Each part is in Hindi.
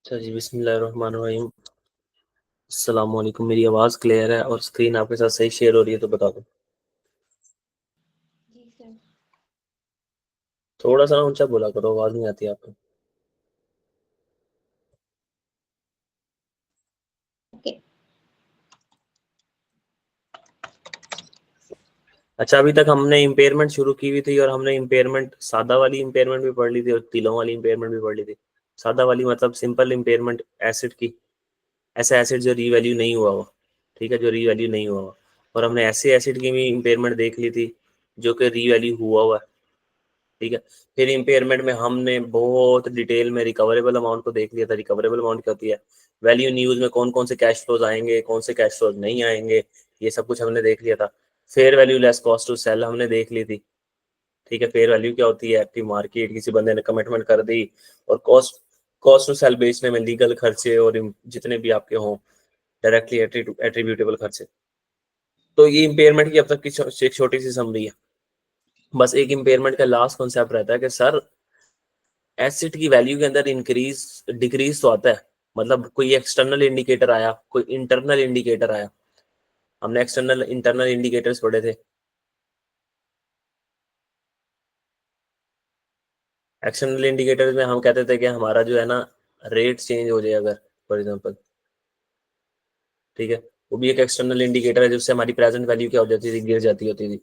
अच्छा जी, बिस्मिल्लाहिर्रहमानिर्रहीम। अस्सलाम वालेकुम। मेरी आवाज़ क्लियर है और स्क्रीन आपके साथ सही शेयर हो रही है तो बता दो। जी सर। थोड़ा सा ना ऊंचा बोला करो, आवाज़ नहीं आती आपको। ओके। अच्छा, अभी तक हमने इम्पेयरमेंट शुरू की हुई थी और हमने इम्पेयरमेंट सादा वाली इम्पेयरमेंट भी पढ़ ली थी और तिलों वाली इम्पेयरमेंट भी पढ़ ली थी। सादा वाली मतलब सिंपल इम्पेयरमेंट एसिड की, ऐसा एसिड जो रीवैल्यू नहीं हुआ हो, ठीक है, जो रीवैल्यू नहीं हुआ हो। और हमने ऐसे एसिड की भी इम्पेयरमेंट देख ली थी जो कि रीवैल्यू हुआ हुआ है, ठीक है। फिर इम्पेयरमेंट में हमने बहुत डिटेल में रिकवरेबल अमाउंट को देख लिया था। रिकवरेबल अमाउंट क्या होती है, वैल्यू न्यूज में कौन कौन से कैश फ्लोज आएंगे, कौन से कैश फ्लोज नहीं आएंगे, ये सब कुछ हमने देख लिया था। Fair value less cost to sell हमने देख ली थी, ठीक है। फेयर वैल्यू क्या होती है, एक्टिव मार्केट, किसी बंदे ने कमिटमेंट कर दी। और कॉस्ट कॉस्ट टू सेल बेचने में लीगल खर्चे और जितने भी आपके हों डायरेक्टली एट्रीब्यूटेबल खर्चे। तो ये इम्पेयरमेंट की अब तक की एक छोटी सी समरी है। बस एक इम्पेयरमेंट का लास्ट कॉन्सेप्ट रहता है कि सर एसिड की वैल्यू के अंदर इंक्रीज डिक्रीज तो आता है, मतलब कोई एक्सटर्नल इंडिकेटर आया, कोई इंटरनल इंडिकेटर आया। हमने एक्सटर्नल इंटरनल इंडिकेटर्स पढ़े थे। एक्सटर्नल इंडिकेटर्स में हम कहते थे कि हमारा जो है ना रेट चेंज हो जाए अगर, फॉर एग्जांपल, ठीक है, वो भी एक एक्सटर्नल इंडिकेटर है जिससे हमारी प्रेजेंट वैल्यू क्या हो जाती थी, गिर जाती होती थी।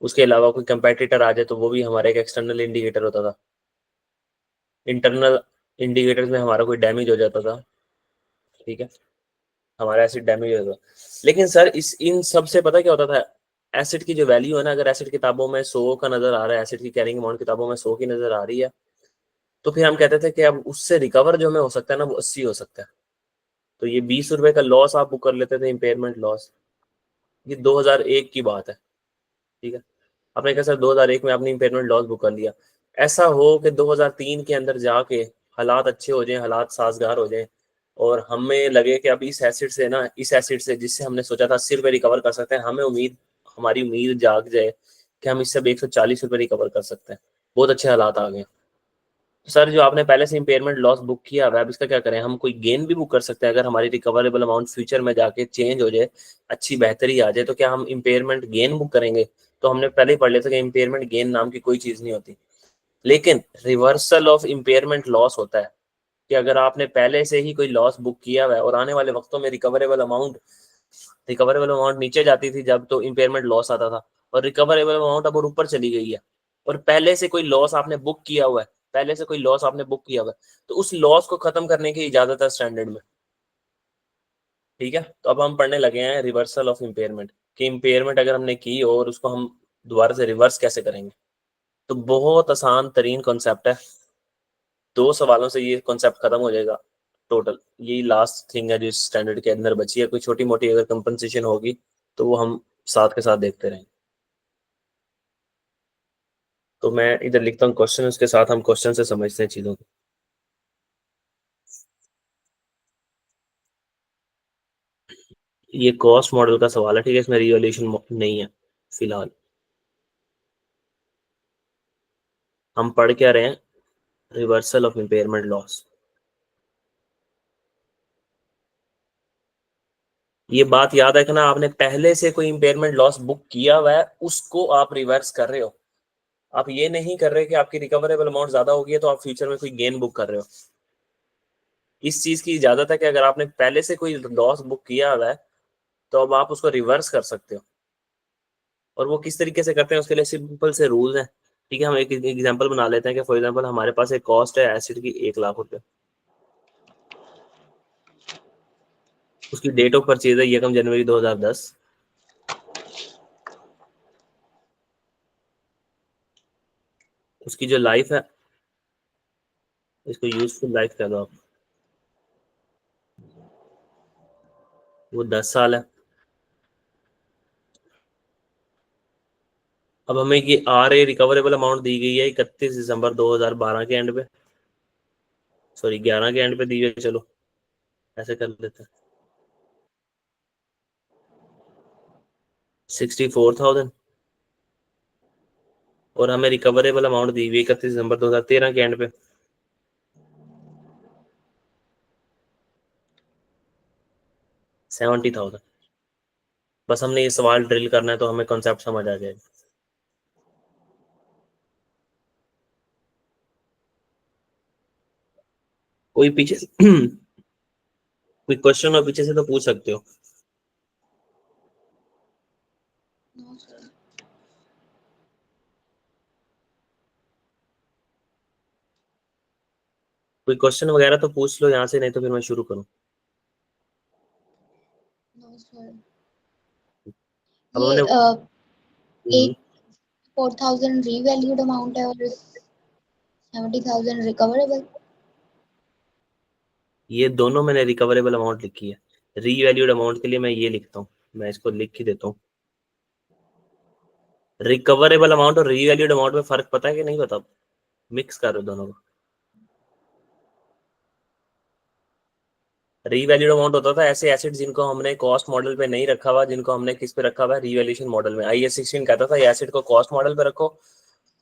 उसके अलावा कोई कंपेटिटर आ जाए तो वो भी हमारा एक एक्सटर्नल इंडिकेटर होता था। इंटरनल इंडिकेटर्स में हमारा कोई डैमेज हो जाता था, ठीक है, हमारा एसिड डैमेज होगा। लेकिन सर इस इन सब से पता क्या होता था, एसिड की जो वैल्यू है ना, अगर एसिड किताबों में 100 का नजर आ रहा है, एसिड की कैरिंग अमाउंट किताबों में 100 की नजर आ रही है, तो फिर हम कहते थे कि अब उससे रिकवर जो हमें हो सकता है ना वो 80 हो सकता है। तो ये 20 रुपए का लॉस आप बुक कर लेते थे, इम्पेयरमेंट लॉस। ये 2001 की बात है, ठीक है। आपने कहा सर 2001 में आपने इम्पेयरमेंट लॉस बुक कर लिया। ऐसा हो कि 2003 के अंदर जाके हालात अच्छे हो जाएं, हालात साजगार हो जाएं और हमें लगे कि अब इस एसिड से ना, इस एसिड से जिससे हमने सोचा था 80 रुपये रिकवर कर सकते हैं, हमें उम्मीद, हमारी उम्मीद जाग जाए कि हम इससे अब 140 रुपये रिकवर कर सकते हैं। बहुत अच्छे हालात आ गए। सर जो आपने पहले से इम्पेयरमेंट लॉस बुक किया हुआ है, अब इसका क्या करें? हम कोई गेन भी बुक कर सकते हैं अगर हमारी रिकवरेबल अमाउंट फ्यूचर में जाके चेंज हो जाए, अच्छी बेहतरी आ जाए, तो क्या हम इम्पेयरमेंट गेन बुक करेंगे? तो हमने पहले ही पढ़ लिया था कि इम्पेयरमेंट गेन नाम की कोई चीज नहीं होती। लेकिन रिवर्सल ऑफ इम्पेयरमेंट लॉस होता है कि अगर आपने पहले से ही कोई लॉस बुक किया हुआ है और आने वाले वक्तों में रिकवरेबल अमाउंट नीचे जाती थी जब, तो इम्पेयरमेंट लॉस आता था। और रिकवरेबल अमाउंट अब और ऊपर चली गई है और पहले से कोई लॉस आपने बुक किया हुआ है, पहले से कोई लॉस आपने बुक किया हुआ है, तो उस लॉस को खत्म करने की इजाजत है स्टैंडर्ड में, ठीक है। तो अब हम पढ़ने लगे हैं रिवर्सल ऑफ इम्पेयरमेंट, कि इम्पेयरमेंट अगर हमने की और उसको हम दोबारा से रिवर्स कैसे करेंगे। तो बहुत आसान तरीन कॉन्सेप्ट है, 2 सवालों से ये कॉन्सेप्ट खत्म हो जाएगा टोटल। यही लास्ट थिंग है जो इस स्टैंडर्ड के अंदर बची है। कोई छोटी मोटी अगर कंपनसेशन होगी तो वो हम साथ के साथ देखते रहेंगे। तो मैं इधर लिखता हूँ क्वेश्चन, उसके साथ हम क्वेश्चन से समझते हैं चीजों को। ये कॉस्ट मॉडल का सवाल है, ठीक है, इसमें रिवैल्यूएशन नहीं है फिलहाल। हम पढ़ क्या रहे हैं, रिवर्सल ऑफ इम्पेयरमेंट लॉस। ये बात याद है कि ना, आपने पहले से कोई इम्पेयरमेंट लॉस बुक किया हुआ है, उसको आप रिवर्स कर रहे हो। आप ये नहीं कर रहे कि आपकी रिकवरेबल अमाउंट ज्यादा होगी है तो आप फ्यूचर में कोई गेन बुक कर रहे हो। इस चीज की इजाजत है कि अगर आपने पहले से कोई लॉस बुक किया हुआ है तो अब आप उसको रिवर्स कर सकते हो। और वो किस तरीके से करते हैं, उसके लिए सिंपल से रूल है, ठीक है। हम एक एग्जांपल बना लेते हैं कि फॉर एग्जांपल हमारे पास एक कॉस्ट है एसिड की 1 लाख रुपए, उसकी डेट ऑफ परचेज है 1 जनवरी 2010। उसकी जो लाइफ है, इसको यूजफुल लाइफ कह दो आप, वो 10 साल है। अब हमें ये रिकवरेबल अमाउंट दी गई है 31 दिसंबर 2012 के एंड पे, सॉरी 11 के एंड पे दी है, चलो ऐसे कर लेते हैं। 64,000। और हमें रिकवरेबल अमाउंट दी हुई 31 दिसंबर 2013 के एंड पे, 70,000। बस हमने ये सवाल ड्रिल करना है तो हमें कॉन्सेप्ट समझ आ जाएगा। कोई पीछे कोई क्वेश्चन और पीछे से तो पूछ सकते हो। No sir. कोई क्वेश्चन वगैरह तो पूछ लो यहाँ से, नहीं तो फिर मैं शुरू करूँ। No sir. अब ये हमने एक 4,000 रीवैल्यूड अमाउंट है और 70,000 रिकवरेबल। ये दोनों मैंने रिकवरेबल अमाउंट लिखी है। रीवैल्यूड अमाउंट के लिए मैं ये लिखता हूँ, मैं इसको लिख ही देता हूँ। रिकवरेबल अमाउंट और रीवैल्यूड अमाउंट में फर्क पता है कि नहीं पता? मिक्स कर दोनों को। रीवैल्यूड अमाउंट होता था ऐसे एसेट जिनको हमने कॉस्ट मॉडल पे नहीं रखा हुआ, जिनको हमने किस पे रखा हुआ है, रीवैल्यूएशन मॉडल में। IAS 16 कहता था ये एसेट को कॉस्ट मॉडल पे रखो,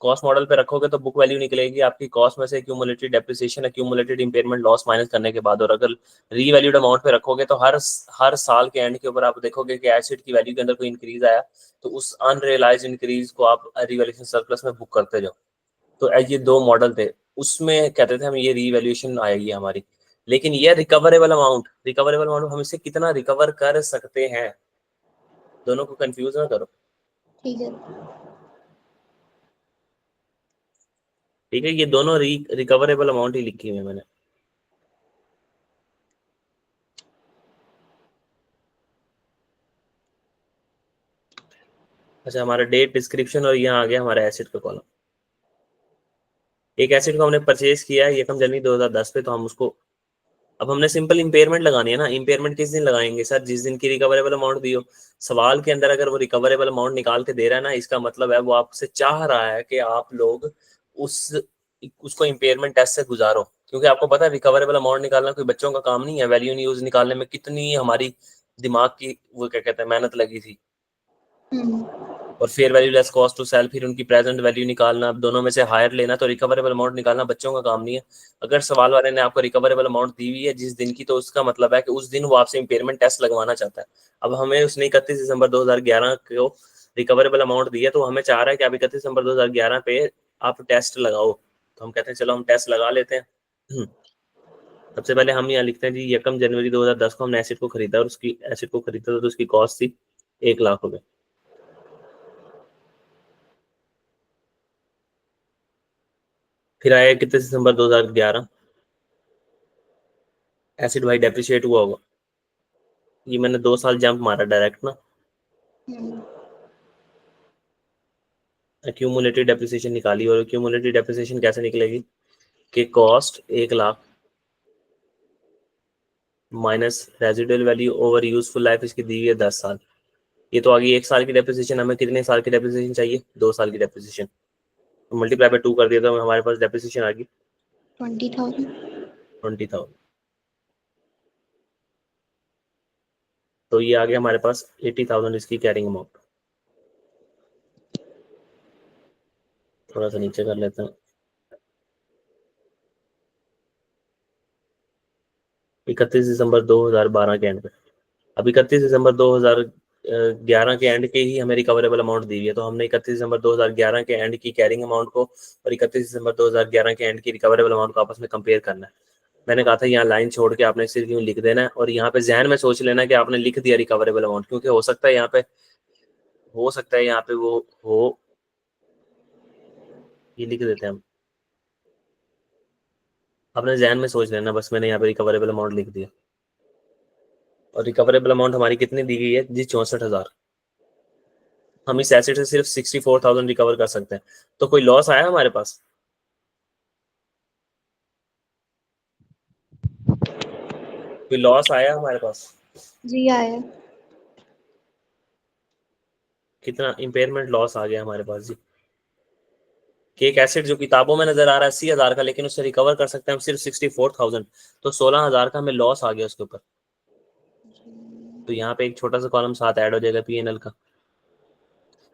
कॉस्ट मॉडल पे रखोगे तो बुक वैल्यू निकलेगी आपकी कॉस्ट में से cumulated depreciation, cumulated impairment loss minus करने के बाद। और अगर रीवैल्यूड अमाउंट पे रखोगे तो हर साल के एंड के ऊपर आप देखोगे कि एसेट की वैल्यू के अंदर कोई इंक्रीज आया तो उस अनरियलाइज्ड इंक्रीज को आप रीवैल्यूएशन सरप्लस में बुक करते जाओ। तो ये दो मॉडल थे, उसमें कहते थे हम ये रीवैल्यूएशन आएगी हमारी। लेकिन ये रिकवरेबल अमाउंट हम इससे कितना रिकवर कर सकते हैं, दोनों को कंफ्यूज ना करो। ठीक है। ठीक है, ये दोनों रिकवरेबल अमाउंट ही लिखी हुई है मैंने। अच्छा, हमारा डेट डिस्क्रिप्शन और यहाँ आ गया हमारा एसेट का कॉलम। एक एसेट को हमने परचेज किया है 1 जनवरी 2010 पे, तो हम उसको अब हमने सिंपल इंपेयरमेंट लगानी है ना। इंपेयरमेंट किस दिन लगाएंगे सर? जिस दिन की रिकवरेबल अमाउंट दी हो। सवाल के अंदर अगर वो रिकवरेबल अमाउंट निकाल के दे रहा है ना, इसका मतलब है वो आपसे चाह रहा है कि आप लोग उस उसको इंपेयरमेंट टेस्ट से गुजारो। क्योंकि आपको पता है रिकवरेबल अमाउंट निकालना कोई बच्चों का काम नहीं है। वैल्यू इन यूज निकालने में कितनी हमारी दिमाग की वो क्या कहते हैं मेहनत लगी थी। और fair value less cost to sell, फिर उनकी प्रेजेंट वैल्यू निकालना, दोनों में से हायर लेना। तो रिकवरेबल अमाउंट निकालना बच्चों का काम नहीं है। अगर सवाल वाले ने आपको रिकवरेबल अमाउंट दी हुई है जिस दिन की, तो उसका मतलब है कि उस दिन वो आपसे इंपेयरमेंट टेस्ट लगवाना चाहता है। अब हमें उसने 31 दिसंबर 2011 को रिकवरेबल अमाउंट दी है, तो हमें चाह रहा है कि आप 31 दिसंबर 2011 पे आप टेस्ट लगाओ। तो हम कहते हैं चलो हम टेस्ट लगा लेते हैं। सबसे पहले हम यहाँ लिखते हैं जी 1 जनवरी 2010 को हमने एसेट को खरीदा, और उसकी एसेट को खरीदा तो उसकी कॉस्ट थी 1 लाख रुपए। फिर आया 31 दिसंबर 2011, एसिड भाई डेप्रिशिएट हुआ होगा। ये मैंने 2 साल जंप मारा डायरेक्ट ना। एक्यूमुलेटेड डेप्रिसिएशन निकाली, और एक्यूमुलेटेड डेप्रिसिएशन कैसे निकलेगी कि cost 1 lakh minus residual value over useful life इसकी दी हुई है 10 साल। ये तो आ गई 1 साल की डेप्रिसिएशन। हमें कितने साल की डेप्रिसिएशन चाहिए? 2 साल की डेप्रिसिएशन। तो मल्टीप्लाई बाय 2 कर दिया तो हमारे पास डेप्रिसिएशन आ गई 20,000। तो ये आ गया हमारे पास 80,000 इसकी कैरिंग अमाउंट। थोड़ा सा नीचे कर लेते हैं। 31 दिसंबर 2012 के एंड पे, अब 31 दिसंबर 2011 के एंड के ही हमें रिकवरेबल अमाउंट दी हुई है। तो हमने 31 दिसंबर 2011 के एंड की कैरिंग अमाउंट को और 31 दिसंबर 2011 के एंड की रिकवरेबल अमाउंट को आपस में कंपेयर करना है। मैंने कहा था यहाँ लाइन छोड़ के आपने सिर्फ यूँ लिख देना है, और यहाँ पे जहन में सोच लेना कि आपने लिख दिया रिकवरेबल अमाउंट, क्योंकि हो सकता है यहाँ पे वो हो। ये लिख देते हैं हम, अपने जहन में सोच लेना बस। मैंने यहाँ पे रिकवरेबल अमाउंट लिख दिया, और रिकवरेबल अमाउंट हमारी कितनी दी गई है जी? 64,000। हम इस एसेट से सिर्फ 64,000 रिकवर कर सकते हैं। तो कोई लॉस आया हमारे पास? कोई लॉस आया हमारे पास? जी आया। कितना इंपेयरमेंट लॉस आ गया हमारे पास जी? कि एक एसेट जो किताबों में नजर आ रहा है 80,000 का, लेकिन उससे रिकवर कर सकते हैं हम सिर्फ 64,000। तो 16,000 का हमें लॉस आ गया उसके ऊपर। तो यहाँ पे एक छोटा सा कॉलम साथ ऐड हो जाएगा P&L का।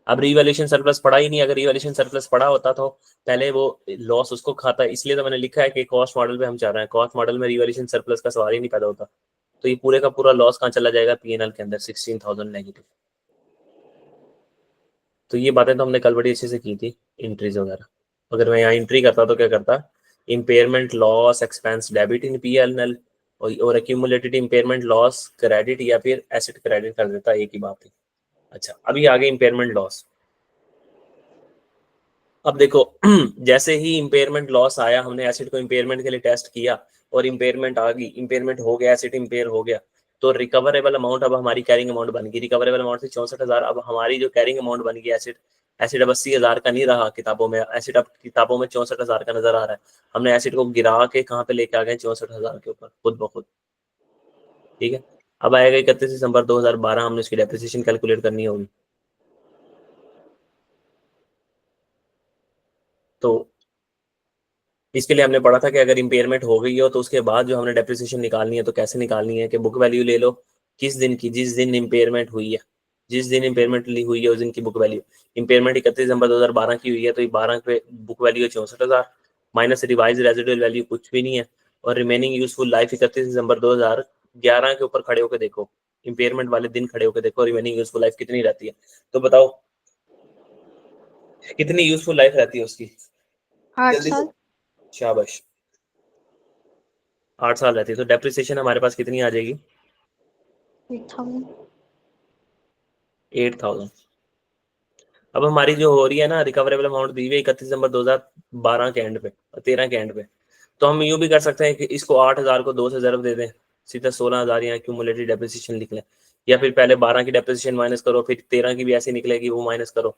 अब रिवैल्यूएशन सरप्लस पड़ा ही नहीं। अगर रिवैल्यूएशन सरप्लस पड़ा होता तो पहले वो लॉस उसको खाता है। इसलिए तो मैंने लिखा है कि कॉस्ट मॉडल पे हम चाह रहे हैं। कॉस्ट मॉडल में रिवैल्यूएशन सरप्लस का सवाल ही नहीं पैदा होता। तो ये पूरे का पूरा लॉस कहाँ चला जाएगा, पीएनएल के अंदर 16,000 नेगेटिव। तो ये बातें तो हमने कल बड़ी अच्छे से की थी, एंट्रीज वगैरह। अगर मैं यहाँ एंट्री करता तो क्या करता, impairment loss expense debit in PNL, और एक्यूमुलेटेड इम्पेयरमेंट लॉस क्रेडिट या फिर एसेट क्रेडिट कर देता, एक ही बात थी। अच्छा, अभी आगे इम्पेयरमेंट लॉस। अब देखो जैसे ही इम्पेयरमेंट लॉस आया, हमने एसेट को इम्पेयरमेंट के लिए टेस्ट किया और इम्पेयरमेंट आ गई, इम्पेयरमेंट हो गया, एसेट इम्पेयर हो गया, तो रिकवरेबल अमाउंट अब हमारी कैरिंग अमाउंट बन गई। रिकवरेबल अमाउंट से 64,000, अब हमारी जो कैरिंग अमाउंट बन गई एसेट, एसिड अब 80,000 का नहीं रहा किताबों में, एसिड अब किताबों में 64,000 का नजर आ रहा है। हमने एसिड को गिरा के कहाँ पे लेके आ गए, 64,000 के ऊपर खुद ब खुद। ठीक है, अब आएगा 31 दिसंबर 2012, हमने उसकी डेप्रिसिएशन कैलकुलेट करनी होगी। तो इसके लिए हमने पढ़ा था कि अगर इम्पेयरमेंट हो गई हो तो उसके बाद जो हमने डेप्रिसिएशन निकालनी है, तो कैसे निकालनी है कि बुक वैल्यू ले लो किस दिन की, जिस दिन इम्पेयरमेंट हुई है, जिस दिन इम्पेयरमेंट ली हुई है उस दिन की बुक वैल्यू। इम्पेयरमेंट 31 दिसंबर 2012 की हुई है, तो 12 पे बुक वैल्यू है 64,000, माइनस रिवाइज रेजिडुअल वैल्यू कुछ भी नहीं है, और रिमेनिंग यूजफुल लाइफ 31 दिसंबर 2011 के ऊपर खड़े होकर देखो, इम्पेयरमेंट वाले दिन खड़े होकर देखो रिमेनिंग यूजफुल लाइफ कितनी रहती है। तो बताओ कितनी यूजफुल लाइफ रहती है उसकी, 8 जल्दी साल। से। शाबाश, 8 साल रहती है। तो डेप्रिसिएशन हमारे पास कितनी आ जाएगी, 8,000। 8,000। अब हमारी जो हो रही है ना रिकवरेबल अमाउंट दी हुई 31 दिसंबर 2012 के एंड पे, 13 के एंड पे, तो हम यूं भी कर सकते हैं कि इसको 8,000 को 2 से ज़रब दे दें, सीधा 16,000 यहाँ क्यूमुलेटिव डेप्रिसिएशन लिख लें, या फिर पहले 12 की डेप्रिसिएशन माइनस करो, फिर 13 की भी ऐसी निकलेगी वो माइनस करो।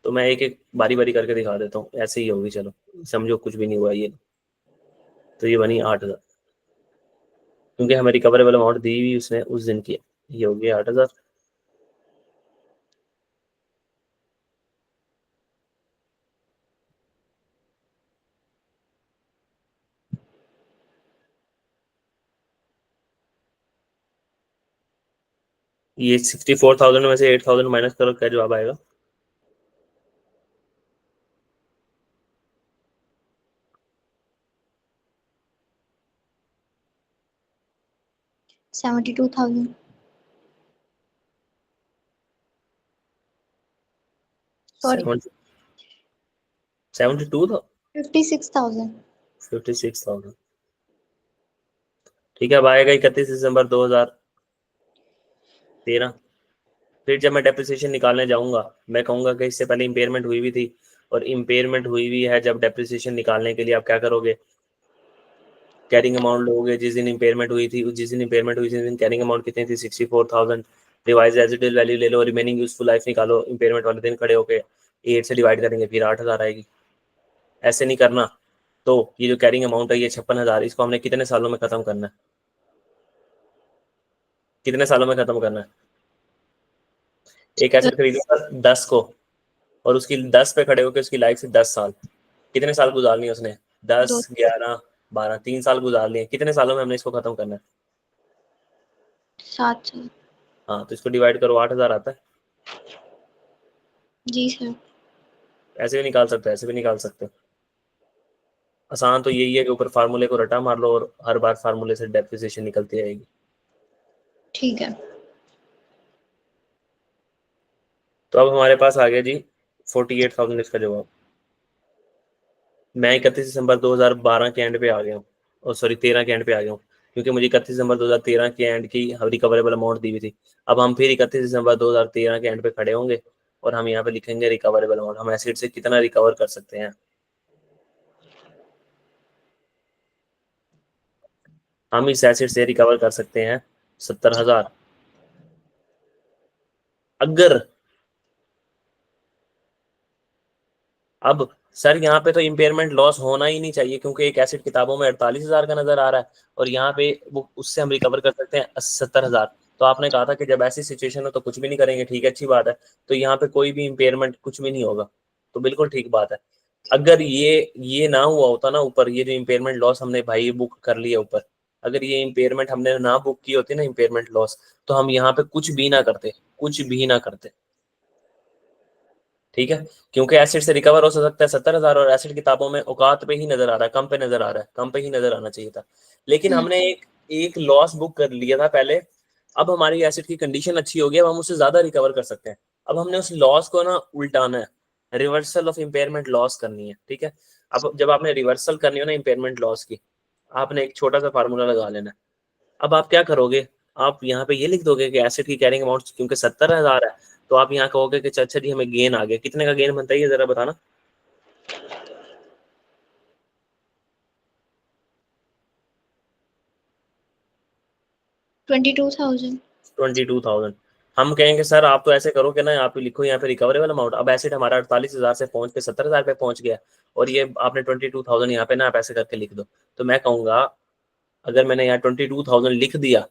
तो मैं एक एक बारी बारी करके दिखा देता हूँ, ऐसे ही होगी, चलो समझो कुछ भी नहीं हुआ ये। तो ये बनी 8,000, क्योंकि हमें रिकवरेबल अमाउंट दी हुई उसने उस दिन की, ये हो गया 8,000। ये 64,000 में से 8,000 माइनस करो, क्या जवाब आएगा, 72,000। सॉरी, 72 था, 56,000। 56,000। ठीक है, अब आएगा 31 दिसंबर 2013। फिर जब मैं डेप्रिसिएशन निकालने जाऊंगा, मैं कहूंगा कि इससे पहले इम्पेयरमेंट हुई भी थी, और इम्पेयरमेंट हुई हुई है, जब डेप्रिसिएशन निकालने के लिए आप क्या करोगे, कैरिंग अमाउंट लोगे, जिस दिन इम्पेयरमेंट हुई थी, जिस दिन इम्पेयरमेंट हुई थी उस दिन कैरिंग अमाउंट कितनी थी, 64,000। रिवाइज रेजिडुअल वैल्यू ले लो, रिमेनिंग यूजफुल लाइफ निकालो, इम्पेयरमेंट वाले दिन खड़े होके 8 से डिवाइड करेंगे, फिर 8,000 आएगी। ऐसे नहीं करना। तो ये जो कैरिंग अमाउंट है ये 56,000, इसको हमने कितने सालों में खत्म करना है, कितने सालों में खत्म करना है। एक एसेट खरीदोगा 10 को, और उसकी 10 पे खड़े होकर उसकी लाइफ से 10 साल, कितने साल गुजारनी है उसने, 10 दो 11 12, 3 साल गुजार लिए, कितने सालों में हमने इसको खत्म करना है। 7 साल। हाँ, तो इसको डिवाइड करो, 8,000 आता है। जी सर। ऐसे भी निकाल सकते हैं, ऐसे भी निकाल सकते हैं। आसान तो यही है कि ऊपर फार्मूले को रटा मार लो और हर बार फार्मूले से डेप्रिसिएशन निकलती रहेगी। ठीक है। तो अब हमारे पास आ गया जी 48,000 इसका जवाब। मैं 31 दिसंबर 2012 के एंड पे आ गया हूँ, और सॉरी 13 के एंड पे आ गया हूँ, क्योंकि मुझे 31 दिसंबर 2013 के एंड की रिकवरेबल अमाउंट दी हुई थी। अब हम फिर 31 दिसंबर 2013 के एंड पे खड़े होंगे, और हम यहाँ पे लिखेंगे रिकवरेबल अमाउंट, हम एसिड से कितना रिकवर कर सकते हैं। हम इस एसिड से रिकवर कर सकते हैं 70,000। अगर अब सर यहाँ पे तो इम्पेयरमेंट लॉस होना ही नहीं चाहिए, क्योंकि एक एसिड किताबों में 48,000 का नजर आ रहा है, और यहाँ पे वो उससे हम रिकवर कर सकते हैं 70,000। तो आपने कहा था कि जब ऐसी सिचुएशन हो तो कुछ भी नहीं करेंगे, ठीक है, अच्छी बात है। तो यहाँ पे कोई भी इम्पेयरमेंट कुछ भी नहीं होगा, तो बिल्कुल ठीक बात है। अगर ये ना हुआ होता ना, ऊपर ये जो इम्पेयरमेंट लॉस हमने भाई बुक कर लिया ऊपर, अगर ये इम्पेयरमेंट हमने ना बुक की होती ना इम्पेयरमेंट लॉस, तो हम यहाँ पे कुछ भी ना करते, कुछ भी ना करते। ठीक है, क्योंकि एसिड से रिकवर हो सकता है 70,000 और एसिड किताबों में औकात पे ही नजर आ रहा है, कम पे नजर आ रहा है, कम पे ही नजर आना चाहिए था। लेकिन हमने एक लॉस बुक कर लिया था पहले। अब हमारी एसिड की कंडीशन अच्छी हो गई, अब हम उससे ज्यादा रिकवर कर सकते हैं। अब हमने उस लॉस को ना उल्टाना है, रिवर्सल ऑफ इम्पेयरमेंट लॉस करनी है। ठीक है, अब जब आपने रिवर्सल करनी हो ना इम्पेयरमेंट लॉस की, आपने एक छोटा सा फार्मूला लगा लेना है। अब आप क्या करोगे, आप यहाँ पे ये लिख दोगे कि एसिड की कैरिंग अमाउंट क्योंकि 70,000 है, तो आप यहाँ कहोगे कि अच्छा जी हमें गेन आ गया। कितने का गेन बनता है ये जरा बताना। 22,000। 22,000। हम कहेंगे सर आप तो ऐसे करो कि ना आप लिखो यहाँ पे रिकवरेबल अमाउंट। अब एसिड हमारा 48,000 से पहुंच के 70,000 पे पहुंच गया, और ये आपने 22,000 यहाँ पे ना आप ऐसे करके लिख दो। तो मैं कहूंगा अगर मैंने यहाँ 22,000 लिख दिया,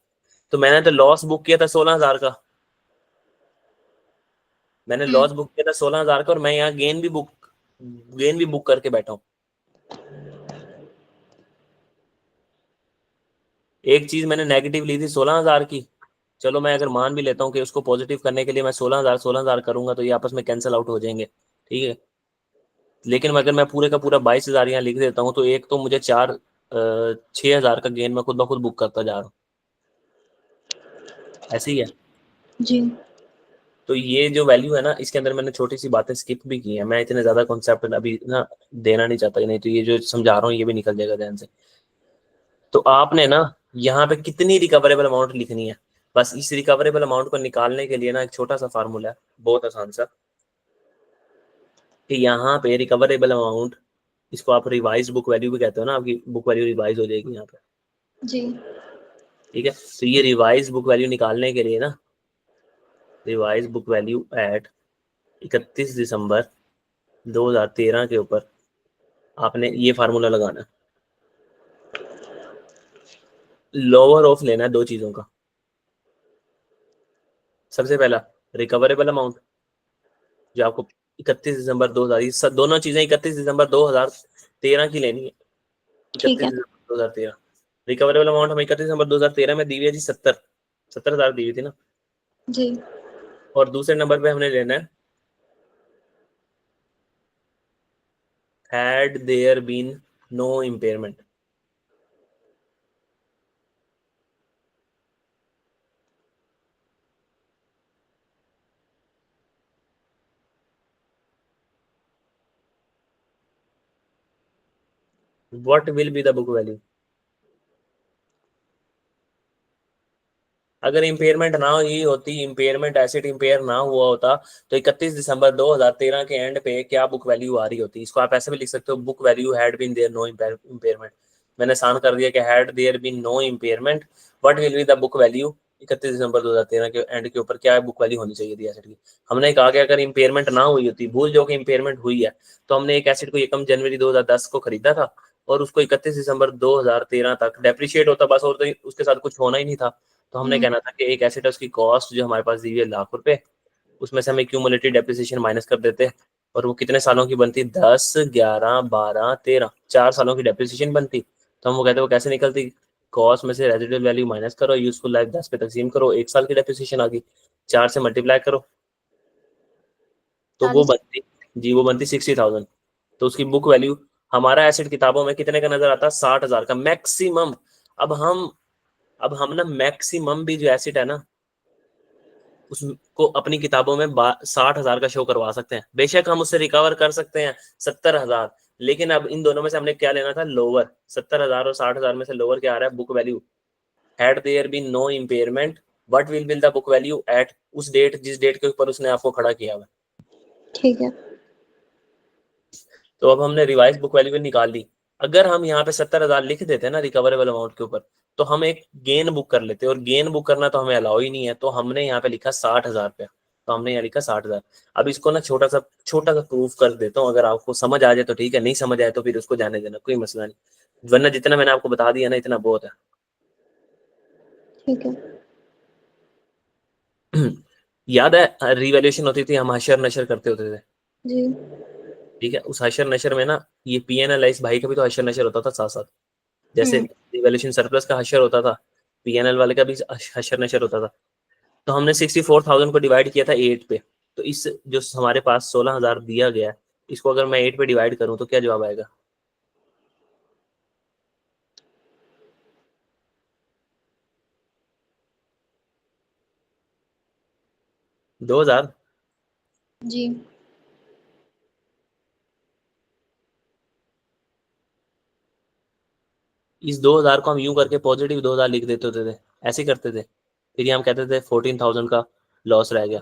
तो मैंने तो लॉस बुक किया था 16,000 का। मैंने लॉस बुक किया था 16,000 का, और मैं यहाँ गेन भी बुक करके बैठा हूँ। एक चीज मैंने नेगेटिव ली थी 16,000 की, चलो मैं अगर मान भी लेता हूँ कि उसको पॉजिटिव करने के लिए मैं 16,000 करूंगा तो ये आपस में कैंसिल आउट हो जाएंगे। ठीक है, लेकिन अगर मैं पूरे का पूरा 22,000 यहाँ लिख देता हूँ, तो एक तो मुझे 6,000 का गेन मैं खुद ब खुद बुक करता जा रहा हूँ। ऐसे ही है। जी। तो ये जो वैल्यू है ना, इसके अंदर मैंने छोटी सी बातें स्किप भी की हैं। मैं इतने ज्यादा कॉन्सेप्ट अभी ना देना नहीं चाहता, नहीं तो ये जो समझा रहा हूँ ये भी निकल जाएगा ध्यान से। तो आपने ना यहाँ पे कितनी रिकवरेबल अमाउंट लिखनी है, बस इस रिकवरेबल अमाउंट को निकालने के लिए ना एक छोटा सा फार्मूला है, बहुत आसान सा, कि यहाँ पे रिकवरेबल अमाउंट, इसको आप रिवाइज बुक वैल्यू भी कहते हो ना, आपकी बुक वैल्यू रिवाइज हो जाएगी यहाँ पे। जी। ठीक है, तो ये रिवाइज बुक वैल्यू निकालने के लिए ना, रिवाइज बुक वैल्यू एट 31 दिसंबर 2013 के ऊपर आपने ये फार्मूला लगाना है। लोअर ऑफ लेना है दो चीजों का। सबसे पहला रिकवरेबल अमाउंट, जो आपको 31 दिसंबर 2000, ये दोनों चीजें 31 दिसंबर 2013 की लेनी है। ठीक 31 है। दिसंबर 2013 रिकवरेबल अमाउंट हमें 31 दिसंबर 2013 में दी हुई है जी 70,000 दी हुई थी ना। जी। और दूसरे नंबर पे हमने लेना है had there been no impairment। what will be the book value। अगर इम्पेयरमेंट ना हुई होती, इम्पेयरमेंट एसिड इम्पेयर ना हुआ होता, तो 31 दिसंबर 2013 के एंड पे क्या बुक वैल्यू आ रही होती। इसको आप ऐसे भी लिख सकते हो, book value had been there no impairment. मैंने आसान कर दिया कि had there been no impairment what will be the book value 31 दिसंबर 2013 के एंड के ऊपर क्या बुक वैल्यू होनी चाहिए थी एसिड की। हमने कहा कि अगर इम्पेयरमेंट ना हुई होती, भूल जाओ कि इम्पेयरमेंट हुई है, तो हमने एक एसिड को 1 जनवरी 2010 को खरीदा था, और उसको 31 दिसंबर 2013 तक डेप्रिशिएट होता बस, और तो उसके साथ कुछ होना ही नहीं था। तो हमने कहना था कि एक एसिड है उसकी कॉस्ट जो हमारे पास दी हुई है ₹1,00,000, उसमें से हम क्यूमुलेटिव डेप्रिसिएशन माइनस कर देते, और वो कितने सालों की बनती, 10, 11, 12, 13, 4 सालों की डेप्रिसिएशन बनती। तो हम वो कहते वो कैसे निकलती, कॉस्ट में से रेजिडुअल वैल्यू माइनस करो, यूजफुल लाइफ 10 पे तकसीम करो, 1 साल की डेप्रिसिएशन आ गई, 4 से मल्टीप्लाई करो, तो वो 40। बनती जी, वो बनती 60,000। तो उसकी बुक वैल्यू हमारा एसिड किताबों में कितने का नजर आता, 60,000 का मैक्सिमम। अब हम ना मैक्सिमम भी जो एसिड है ना, उसको अपनी किताबों में 60,000 का शो करवा सकते हैं। बेशक हम उससे रिकवर कर सकते हैं 70,000, लेकिन अब इन दोनों में से हमने क्या लेना था, लोअर। 70,000 और 60,000 में से लोअर क्या आ रहा है, book value. Had there been no impairment what will be the book value at उस डेट, जिस डेट के ऊपर उसने आपको खड़ा किया हुआ। ठीक है। तो अब हमने रिवाइज बुक वैल्यू निकाल ली। अगर हम यहाँ पे 70,000 लिख देते हैं ना रिकवरेबल अमाउंट के ऊपर, तो हम एक गेन बुक कर लेते, और गेन बुक करना तो हमें अलाउ ही नहीं है, तो हमने यहाँ पे लिखा 60,000 रुपया। तो हमने यहाँ लिखा 60,000। अब इसको ना छोटा सा प्रूफ कर देता हूँ, अगर आपको समझ आ जाए तो ठीक है, नहीं समझ आए तो फिर उसको जाने देना, कोई मसला नहीं, वरना जितना मैंने आपको बता दिया ना इतना बहुत है। ठीक है। याद है रिवैल्यूएशन होती थी, हम हशर नशर करते होते थे। जी। ठीक है, उस हशर नशर में ना ये पीएनएल इस भाई का भी तो हशर नशर होता था साथ साथ, जैसे रिवैल्यूएशन सरप्लस का हशर होता था, पीएनएल वाले का भी हशर नशर होता था। तो हमने 64,000 को डिवाइड किया था 8 पे, तो इस जो हमारे पास 16,000 दिया गया है, इसको अगर मैं 8 पे डिवाइड करूं तो क्या जवाब आएगा? 2,000। जी। इस 2,000 को हम यूं करके पॉजिटिव 2,000 लिख देते होते थे, ऐसे ही करते थे। फिर ये हम कहते थे 14,000 का लॉस रह गया।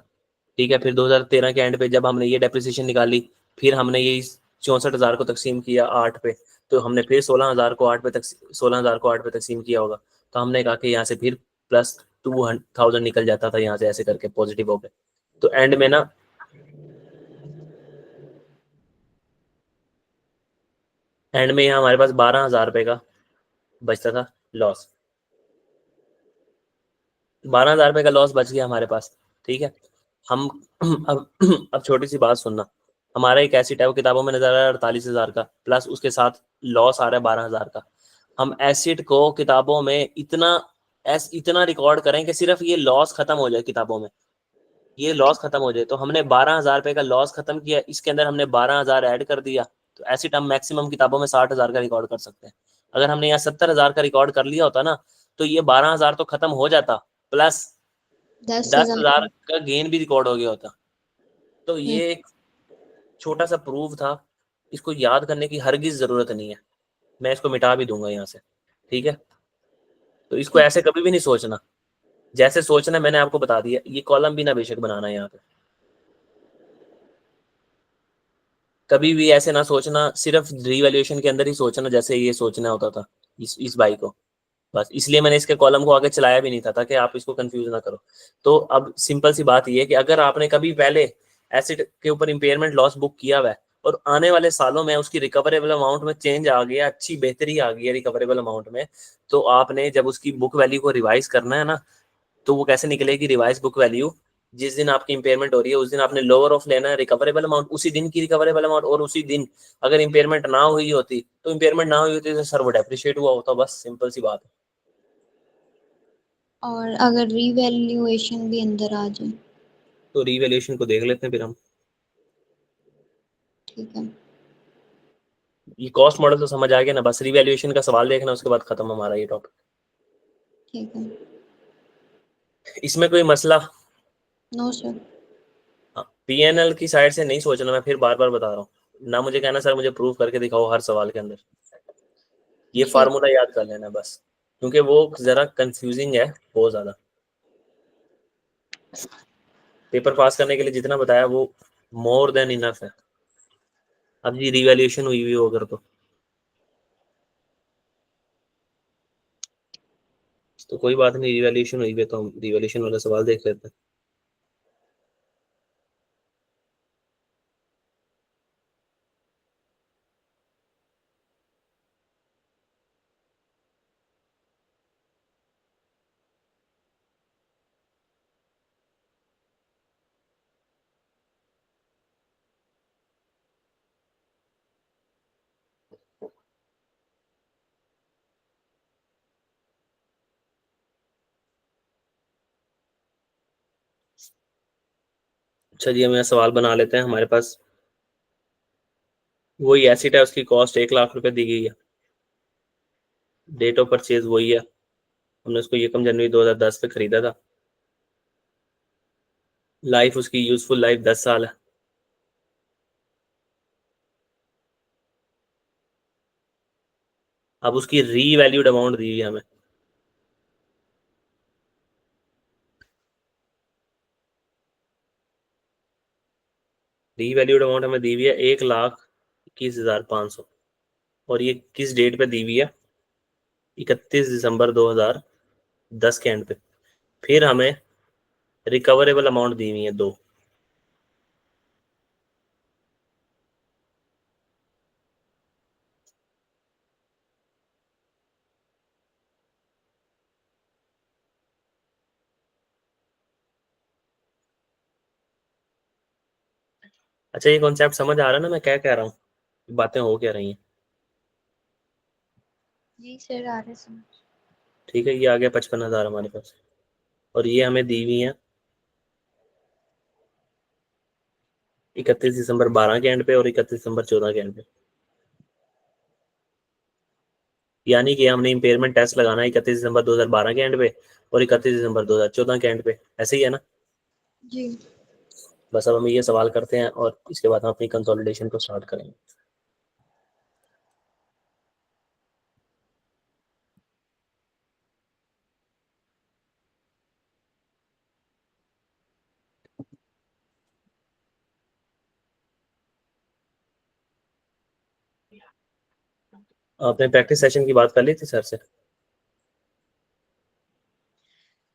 ठीक है, फिर 2013 के एंड पे जब हमने ये डेप्रिसिएशन निकाली, फिर हमने ये 64,000 को तकसीम किया 8 पे, तो हमने फिर 16,000 को 8 पे 16,000 को 8 पे तकसीम किया होगा। तो हमने कहा कि यहाँ से फिर प्लस 2,000 निकल जाता था यहाँ से, ऐसे करके पॉजिटिव हो गए। तो एंड में ना एंड में यहाँ हमारे पास 12,000 रुपये का बचता था लॉस। 12,000 रुपये का लॉस बच गया हमारे पास। ठीक है, हम अब छोटी सी बात सुनना। हमारा एक एसिड है वो किताबों में नजर आ रहा है 48,000 का, प्लस उसके साथ लॉस आ रहा है 12,000 का। हम एसिड को किताबों में इतना रिकॉर्ड करें कि सिर्फ ये लॉस खत्म हो जाए किताबों में, ये लॉस खत्म हो जाए। तो हमने 12,000 रुपये का लॉस खत्म किया, इसके अंदर हमने 12,000 ऐड कर दिया, तो एसिड हम मैक्सिमम किताबों में 60,000 का रिकॉर्ड कर सकते हैं। अगर हमने यहाँ 70,000 का रिकॉर्ड कर लिया होता ना, तो ये 12,000 तो खत्म हो जाता, प्लस 10,000। 10,000 का गेन भी रिकॉर्ड हो गया होता। तो हम्म, ये एक छोटा सा प्रूफ था, इसको याद करने की हरगिज जरूरत नहीं है, मैं इसको मिटा भी दूंगा यहाँ से। ठीक है, तो इसको ठीक। ऐसे कभी भी नहीं सोचना, जैसे सोचना मैंने आपको बता दिया। ये कॉलम भी ना बेशक बनाना है यहाँ पे, कभी भी ऐसे ना सोचना, सिर्फ रीवैल्यूएशन के अंदर ही सोचना जैसे ये सोचना होता था इस बाई को। बस इसलिए मैंने इसके कॉलम को आगे चलाया भी नहीं था, ताकि आप इसको कंफ्यूज ना करो। तो अब सिंपल सी बात ये है कि अगर आपने कभी पहले एसिड के ऊपर इंपेयरमेंट लॉस बुक किया हुआ है और आने वाले सालों में उसकी रिकवरेबल अमाउंट में चेंज आ गया, अच्छी बेहतरी आ गई है रिकवरेबल अमाउंट में, तो आपने जब उसकी बुक वैल्यू को रिवाइज करना है ना, तो वो कैसे निकलेगी रिवाइज बुक वैल्यू? जिस दिन आपकी इंपेयरमेंट हो रही है उस दिन आपने लोअर ऑफ लेना है रिकवरेबल अमाउंट, उसी दिन की रिकवरेबल अमाउंट। और उसी दिन अगर इंपेयरमेंट ना हुई होती तो सर वो डेप्रिशिएट हुआ होता, बस सिंपल सी बात है। और अगर रीवैल्यूएशन भी अंदर आ जाए? तो रीवैल्यूएशन को देख लेते हैं फिर हम। ठीक है। ये कॉस्ट मॉडल तो समझ आ गया ना, बस रीवैल्यूएशन का सवाल देखना, उसके बाद खत्म हमारा ये टॉपिक। ठीक है। इसमें कोई मसला? No sir. पीएनएल की साइड से नहीं सोचना, मैं फिर बार बार बता रहा हूँ ना, मुझे कहना सर मुझे प्रूव करके दिखाओ हर सवाल के अंदर। ये ठीक। फार्मूला याद कर लेना बस, क्योंकि वो जरा कंफ्यूजिंग है बहुत ज्यादा। पेपर पास करने के लिए जितना बताया वो मोर देन इनफ है। अब जी रिवैल्यूएशन हुई हुई हो अगर तो कोई बात नहीं, रिवैल्यूएशन हुई है तो हम रिवैल्यूएशन वाला सवाल देख लेते हैं। अच्छा जी, हम यहाँ सवाल बना लेते हैं। हमारे पास वही एसिड है, उसकी कॉस्ट 1,00,000 रुपए दी गई है, डेट ऑफ परचेज वही है, हमने उसको 1 जनवरी 2010 पे खरीदा था। लाइफ उसकी यूजफुल लाइफ 10 साल है। अब उसकी रीवैल्यूड अमाउंट दी हुई है हमें, रीवैल्यूड अमाउंट हमें दी हुई है 1,21,500। और ये किस डेट पे दी हुई है? 31 दिसंबर 2010 के एंड पे। फिर हमें रिकवरेबल अमाउंट दी हुई है 2। अच्छा, ये कॉन्सेप्ट समझ आ रहा है ना मैं क्या कह रहा हूँ, बातें हो क्या रही हैं? जी सर, आ रहे समझ। ठीक है, ये आ गया 55,000 हमारे पास, और ये हमें दी हुई है 31 दिसंबर 12 के एंड पे और 31 दिसंबर 14 के एंड पे, यानी कि हमने इम्पेयरमेंट टेस्ट लगाना है 31 दिसंबर 2012 के एंड पे और 31 दिसंबर 2014 के एंड पे, ऐसे ही है ना? जी। बस अब हम ये सवाल करते हैं और इसके बाद हम अपनी कंसोलिडेशन को स्टार्ट करेंगे। आपने प्रैक्टिस सेशन की बात कर ली थी सर से?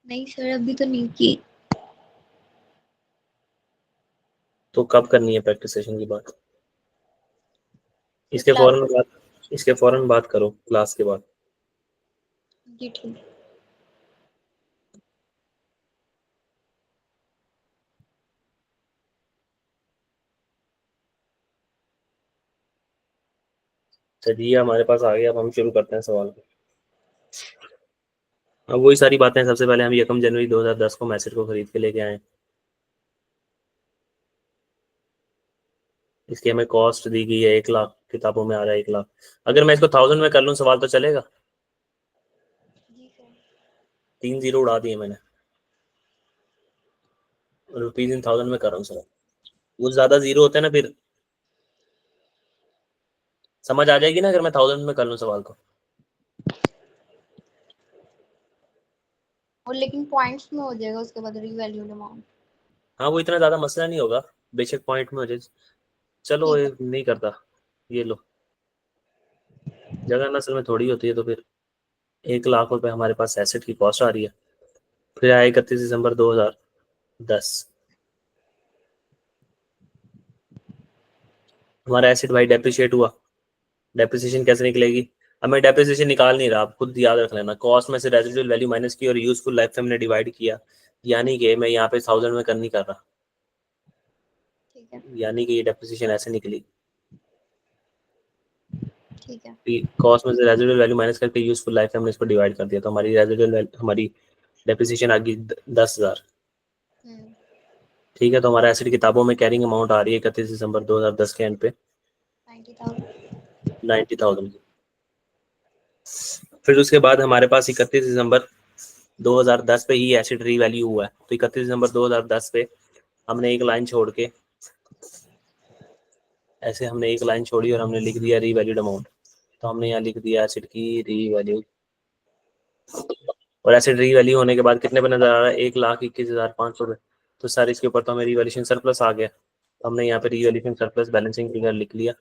नहीं सर, अभी तो नहीं की। तो कब करनी है प्रैक्टिस सेशन की बात? Sir class. इसके फौरन बात करो क्लास के बाद। जी ठीक। चलिए हमारे पास आ गया, अब हम शुरू करते हैं सवाल को। अब वही सारी बातें, सबसे पहले हम 1 जनवरी 2010 को मैसेज को खरीद के लेके आए। इसकी हमें कॉस्ट दी गई है 1 लाख, किताबों में आ रहा है 1 लाख। अगर मैं इसको 1000 में कर लूँ सवाल तो चलेगा? जी सर। 3 जीरो उड़ा दिए मैंने, रुपीज इन 1000 में कर रहा हूँ सर। वो ज्यादा जीरो होते हैं ना, फिर समझ आ जाएगी ना अगर मैं 1000 में कर लूँ सवाल को। और लेकिन पॉइंट्स में हो जाएगा उसके बाद रीवैल्यूड अमाउंट। हाँ वो इतना ज्यादा मसला नहीं होगा, बेशक पॉइंट में हो जाए। चलो ठीक ये है। नहीं करता, ये लो। जगह नस्ल में थोड़ी होती है, तो फिर 1 लाख रुपए हमारे पास एसेट की कॉस्ट आ रही है। फिर आया 31 दिसंबर 2010, हमारा एसेट भाई डेप्रिशिएट हुआ। डेप्रिसिएशन कैसे निकलेगी? अब मैं डेप्रिसिएशन निकाल नहीं रहा, आप खुद याद रख लेना। कॉस्ट में से रेजिडुअल वैल्यू माइनस की और यूजफुल लाइफ से हमने डिवाइड किया, यानी कि मैं यहाँ पे 1000 में कर नहीं कर रहा, ठीक है। यानी कि ये डेप्रिसिएशन ऐसे निकली। ठीक है। कॉस्ट में से रेजिडुअल वैल्यू माइनस करके यूजफुल लाइफ हमने इसको डिवाइड कर दिया, तो हमारी रेजिडुअल हमारी डेप्रिसिएशन आ गई 10,000। हम्म। ठीक है, तो हमारा एसेट किताबों में कैरिंग अमाउंट आ रही है 31 दिसंबर 2010 के एंड पे 90,000। 90,000। फिर उसके बाद हमारे पास 31 दिसंबर 2010 पे ही एसेट रीवैल्यू हुआ है, तो 31 दिसंबर 2010 पे हमने एक लाइन छोड़ के, ऐसे हमने एक लाइन छोड़ी और हमने लिख दिया रीवैल्यूड अमाउंट। तो हमने यहाँ लिख दिया एसेट की रीवैल्यू, और एसेट रीवैल्यू होने के बाद कितने पे नजर आ रहा है? 1,21,500 पे। तो सर इसके ऊपर तो हमें रीवैल्यूशन सरप्लस आ गया, तो हमने यहाँ पे रीवैल्यूशन सरप्लस बैलेंसिंग फिगर लिख लिया,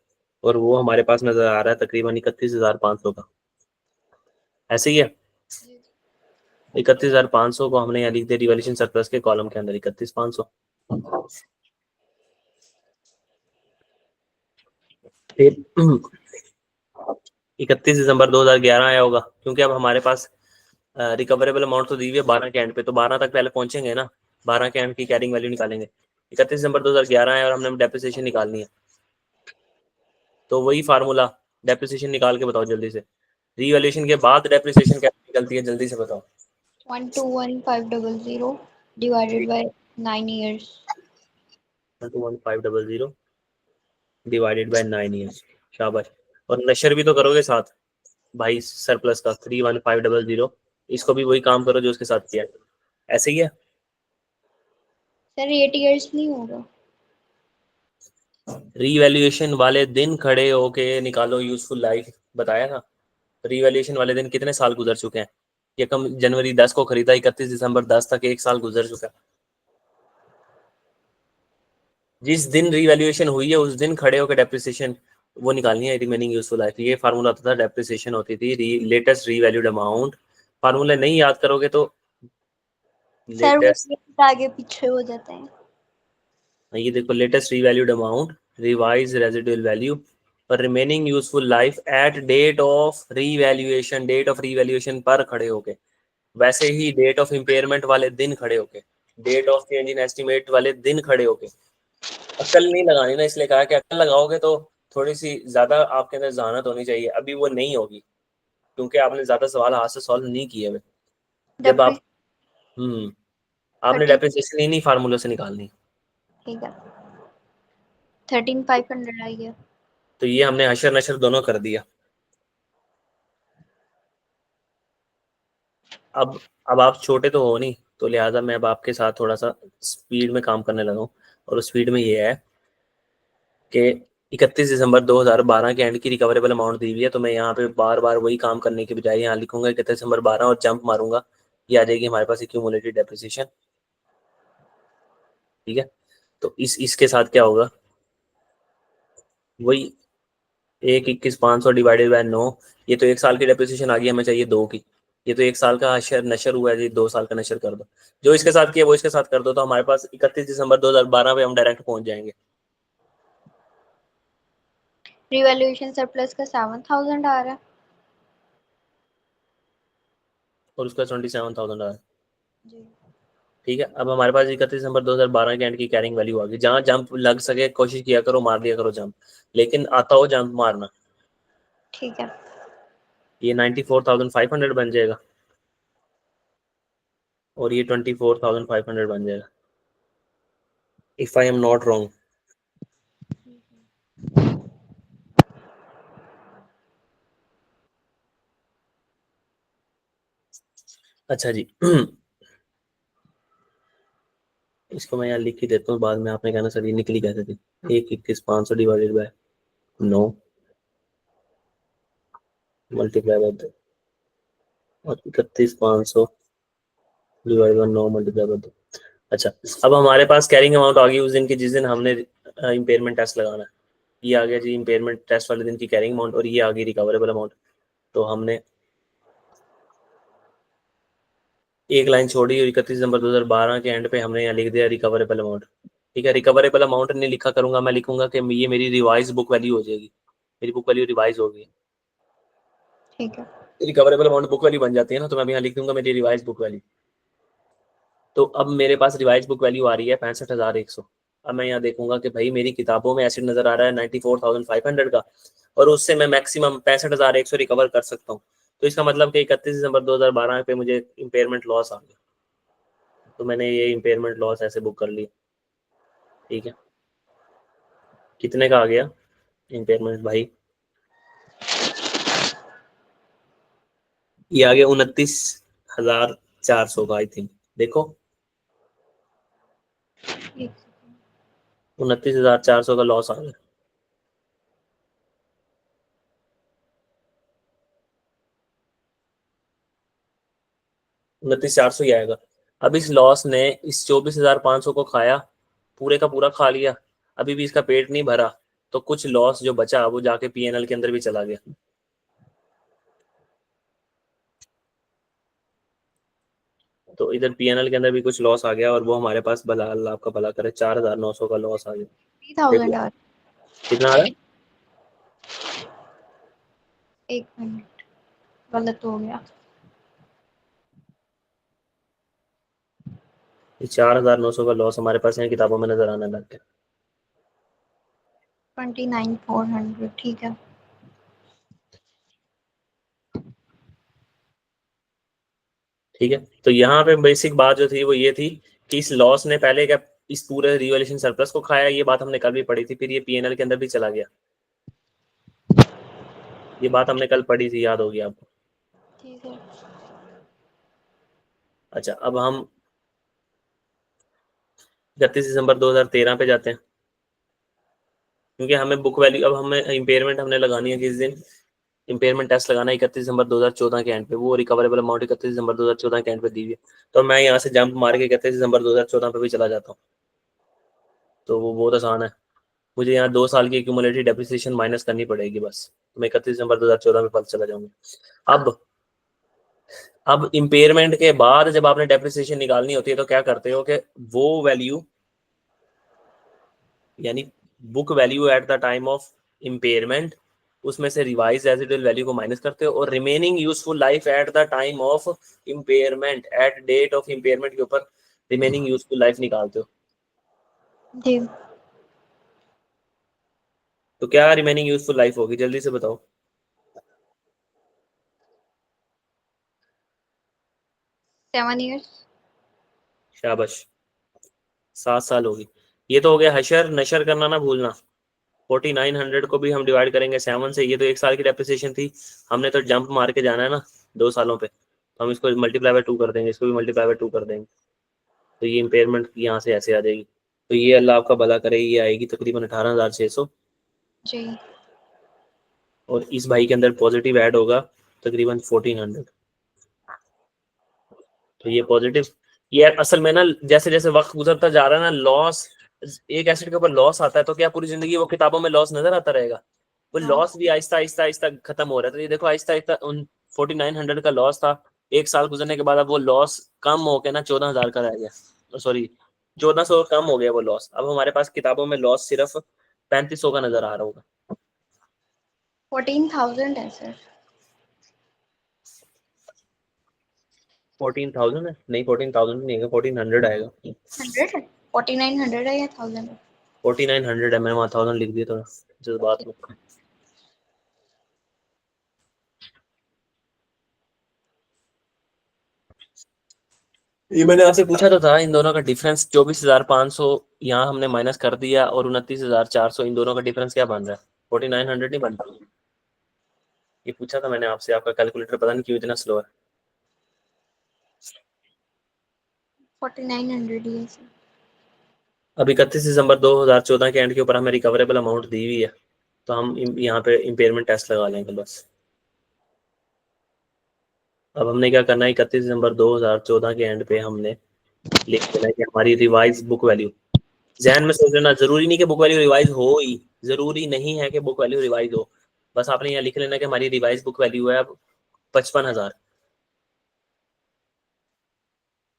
और वो हमारे पास नजर आ रहा है तकरीबन 31,500 का, ऐसे ही है। जी। 31,500 को हमने यहाँ लिख दिया रिवॉल्यूशन सरप्लस के कॉलम के अंदर 31,500। फिर 31 दिसंबर 2011 आया होगा, क्योंकि अब हमारे पास रिकवरेबल अमाउंट तो दी हुई है 12 के एंड पे, तो 12 तक पहले पहुंचेंगे ना, 12 के एंड की कैरिंग वैल्यू निकालेंगे। 31 दिसंबर 2011 आया और हमने डेप्रिसिएशन निकालनी है, तो वही फार्मूला, डेप्रिसिएशन निकाल के बताओ जल्दी से। रीवैल्यूएशन के बाद डेप्रिसिएशन कैसे निकलती है, जल्दी से बताओ। 121,500 divided by 9 years। 121,500 divided by 9 years, शाबाश। और नशर भी तो करोगे साथ भाई, सरप्लस का 31500, इसको भी वही काम करो जो उसके साथ किया, ऐसे ही है। सर 8 years नहीं होगा। रीवैल्यूएशन वाले दिन खड़े होके निकालो यूजफुल लाइफ, बताया था। रीवैल्यूएशन वाले दिन कितने साल गुजर चुके हैं? ये कम जनवरी 10 को खरीदा, 31 दिसंबर 10 तक 1 साल गुजर चुका है। जिस दिन रीवैल्यूएशन हुई है उस दिन खड़े होकर डेप्रिसिएशन वो निकालनी है, रिमेनिंग यूजफुल लाइफ। ये फार्मूला होता था, डेप्रिसिएशन होती थी लेटेस्ट रीवैल्यूड अमाउंट। फार्मूला नहीं याद करोगे तो सर वो लेटेस्ट, आगे पीछे हो जाते हैं। ये देखो, latest revalued amount, revise residual value पर remaining useful life at date of revaluation, date of revaluation पर खड़े होके। वैसे ही डेट ऑफ इम्पेयरमेंट वाले दिन खड़े होके, date of change in estimate वाले दिन खड़े होके। अक्ल नहीं लगानी ना, इसलिए कहा कि अक्ल लगाओगे तो थोड़ी सी ज्यादा आपके अंदर जहानत होनी चाहिए, अभी वो नहीं होगी क्योंकि आपने ज्यादा सवाल हाथ से सॉल्व नहीं किए हुए। जब आप डेप्रिस आपने 30। डेप्रिसिएशन इन्हीं फार्मूले से निकालनी। ठीक है। 13,500 आ गया। तो ये हमने हशर नशर दोनों कर दिया। अब आप छोटे तो हो नहीं, तो लिहाजा मैं अब आपके साथ थोड़ा सा स्पीड में काम करने लगा हूँ। और उस स्पीड में ये है कि 31 दिसंबर 2012 के एंड की रिकवरेबल अमाउंट दी हुई है, तो मैं यहाँ पे बार बार वही काम करने के बजाय यहाँ लिखूंगा 31 दिसंबर 12 और जंप मारूंगा, ये आ जाएगी हमारे पास एक्यूमुलेटेड डेप्रिसिएशन। ठीक है, तो इसके साथ क्या होगा, वही 1 21 500 डिवाइडेड बाय 9। ये तो 1 साल की डेप्रिसिएशन आ गई, हमें चाहिए 2 की। ये तो 1 साल का नशर नशर हुआ है जी, 2 साल का नशर कर दो। जो इसके साथ किया वो इसके साथ कर दो, तो हमारे पास 31 दिसंबर 2012 पे हम डायरेक्ट पहुंच जाएंगे। रिवैल्यूएशन सरप्लस का 7,000 आ रहा है और उसका 27,000 आ रहा है। जी। ठीक है, अब हमारे पास 31 दिसंबर 2012 के एंड की कैरिंग वैल्यू आ गई। जहां जंप लग सके कोशिश किया करो, मार दिया करो जंप, लेकिन आता हो जंप मारना। ठीक है। ये 94,500 बन जाएगा और ये 24,500 बन जाएगा, if I am not wrong. अच्छा जी इसको मैं यहाँ लिख ही देता हूँ, बाद में आपने कहना सर ये निकली कैसे थी। 1 21 500 डिवाइडेड बाय 9 मल्टीप्लाई बाय 2 और 31 500 डिवाइडेड बाय 9 मल्टीप्लाई बाय 2। अच्छा, अब हमारे पास कैरिंग अमाउंट आ गई उस दिन की जिस दिन हमने इम्पेयरमेंट टेस्ट लगाना है। ये आ गया जी इम्पेयरमेंट टेस्ट वाले दिन की कैरिंग अमाउंट, और ये आ गई रिकवरेबल अमाउंट। तो हमने एक लाइन छोड़ी और 31 दिसंबर 2012 के एंड पे हमने यहाँ लिख दिया रिकवरेबल अमाउंट। ठीक है, रिकवरेबल अमाउंट नहीं लिखा करूंगा, मैं लिखूंगा कि ये मेरी रिवाइज बुक वैल्यू हो जाएगी, मेरी बुक वैल्यू रिवाइज होगी। ठीक है। रिकवरेबल अमाउंट बुक वैल्यू बन जाती है ना, तो मैं यहाँ लिख दूंगा मेरी रिवाइज बुक वैल्यू। तो अब मेरे पास रिवाइज बुक वैल्यू आ रही है 65,100। अब मैं यहाँ देखूंगा कि भाई मेरी किताबों में एसिड नजर आ रहा है 94,500 का, और उससे मैं मैक्सिमम 65,100 रिकवर कर सकता हूँ। तो इसका मतलब कि 31 दिसंबर 2012 पे मुझे इम्पेयरमेंट लॉस आ गया, तो मैंने ये इम्पेयरमेंट लॉस ऐसे बुक कर लिया। ठीक है, कितने का आ गया इम्पेयरमेंट भाई, ये आ गया 29,400 का आई थिंक। देखो एक 29,400 का लॉस आ गया। 29,400 ही आएगा। अब इस लॉस ने इस 24,500 को खाया, पूरे का पूरा खा लिया, अभी भी इसका पेट नहीं भरा, तो कुछ लॉस जो बचा वो जाके पीएनएल के अंदर भी चला गया। तो इधर पीएनएल के अंदर भी कुछ लॉस आ गया, और वो हमारे पास भला अल्लाह आपका भला करे 4,900 का लॉस आ गया। 3,000 देखो आ रहा कितना आ रहा है, है। एक मिनट, गलत हो गया। 4,900 का लॉस हमारे पास यहाँ किताबों में नजर आने लग गया। 29,400 ठीक है। ठीक है, तो यहाँ पे बेसिक बात जो थी वो ये थी कि इस लॉस ने पहले क्या इस पूरे रिवैल्यूएशन सरप्लस को खाया, ये बात हमने कल भी पढ़ी थी, फिर ये पीएनएल के अंदर भी चला गया, ये बात हमने कल पढ़ी थी, याद होगी आपको। ठीक है। अच्छा, अब हम 31 दिसंबर 2013 पे जाते हैं, क्योंकि हमें बुक वैल्यू, अब हमें इम्पेयरमेंट हमने लगानी है किस दिन, इम्पेयरमेंट टेस्ट लगाना है 31 दिसंबर 2014 के एंड पे, वो रिकवरेबल अमाउंट 31 दिसंबर 2014 के एंड पे दी हुई है। तो मैं यहाँ से जंप मार के 31 दिसंबर 2014 पे भी चला जाता हूँ, तो वो बहुत आसान है। मुझे यहाँ 2 साल की एक्यूमुलेटेड डेप्रिसिएशन माइनस करनी पड़ेगी बस, तो मैं 31 दिसंबर 2014 में पता चला जाऊंगा। अब इम्पेयरमेंट के बाद जब आपने डेप्रिसिएशन निकालनी होती है तो क्या करते हो कि वो वैल्यू यानी book value at the time of impairment, उसमें से रिवाइज रेजिडुअल वैल्यू को माइनस करते हो, और remaining useful life at the time of impairment, at date of impairment के ऊपर रिमेनिंग यूजफुल लाइफ निकालते हो। जी। तो क्या रिमेनिंग यूजफुल लाइफ होगी, जल्दी से बताओ। 7 years। शाबाश, 7 साल होगी। ये तो हो गया हशर नशर करना ना भूलना। 4900 को भी हम डिवाइड करेंगे 7 से। ये तो 1 साल की डेप्रिसिएशन थी, हमने तो जंप मार के जाना है ना 2 सालों पे, तो हम इसको मल्टीप्लाई बाय 2 कर देंगे, इसको भी मल्टीप्लाई बाय 2 कर देंगे, तो ये इम्पेयरमेंट यहाँ से ऐसे आ जाएगी। तो ये अल्लाह आपका भला करे, ये आएगी तकरीबन 18,600, जी। और इस भाई के अंदर पॉजिटिव ऐड होगा तकरीबन 1400। तो ये पॉजिटिव, ये असल में ना जैसे जैसे वक्त गुजरता जा रहा है ना, लॉस, एक एसेट के ऊपर लॉस आता है तो क्या पूरी जिंदगी वो किताबों में लॉस नजर आता रहेगा? वो लॉस भी आहिस्ता आहिस्ता आहिस्ता खत्म हो रहा है। तो ये देखो आहिस्ता आहिस्ता उन 4900 का लॉस था, 1 साल गुजरने के बाद अब वो लॉस कम हो के ना 14,000 का रह गया, सॉरी 1400 कम हो गया वो लॉस। अब हमारे पास किताबों में लॉस सिर्फ 3500 का नजर आ रहा होगा। 14,000 है सर। 14,000 है? नहीं 14,000 नहीं है, 1400 आएगा। 100 है, 4900 है या 1000 है? 4900 है, मैंने वहाँ 1000 लिख दिया थोड़ा जज्बात में। ये मैंने आपसे पूछा तो था, इन दोनों का डिफरेंस 24,500 यहाँ हमने माइनस कर दिया, और 29,400, इन दोनों का डिफरेंस क्या बन रहा है? 4900 नहीं बन रहा। ये पूछा था मैंने आपसे, आपका कैलकुलेटर पता नहीं क्यों इतना स्लो है। 4900 ही है सर। अब 31 दिसंबर 2014 के एंड के ऊपर हमें रिकवरेबल अमाउंट दी हुई है, तो हम यहाँ पे इम्पेयरमेंट टेस्ट लगा लेंगे बस। अब हमने क्या करना है, 31 दिसंबर 2014 के एंड पे हमने लिख देना है कि हमारी रिवाइज बुक वैल्यू, जहन में सोच लेना, जरूरी नहीं कि बुक वैल्यू रिवाइज हो ही, जरूरी नहीं है कि बुक वैल्यू रिवाइज हो, बस आपने यहाँ लिख लेना कि हमारी रिवाइज बुक वैल्यू है अब 55,000।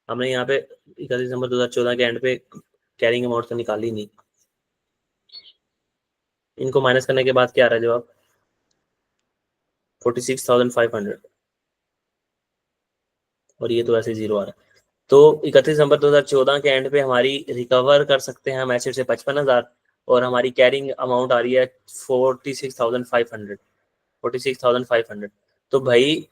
हमने यहाँ पे 31 दिसंबर 2014 के एंड पे कैरिंग अमाउंट तो निकाली नहीं, इनको माइनस करने के बाद क्या आ रहा है जवाब? 46,500, और ये तो ऐसे जीरो आ रहा है। तो 31 दिसंबर 2014 के एंड पे हमारी रिकवर कर सकते हैं हम एसेट से 55,000, और हमारी कैरिंग अमाउंट आ रही है 46,500, 46,500। तो भाई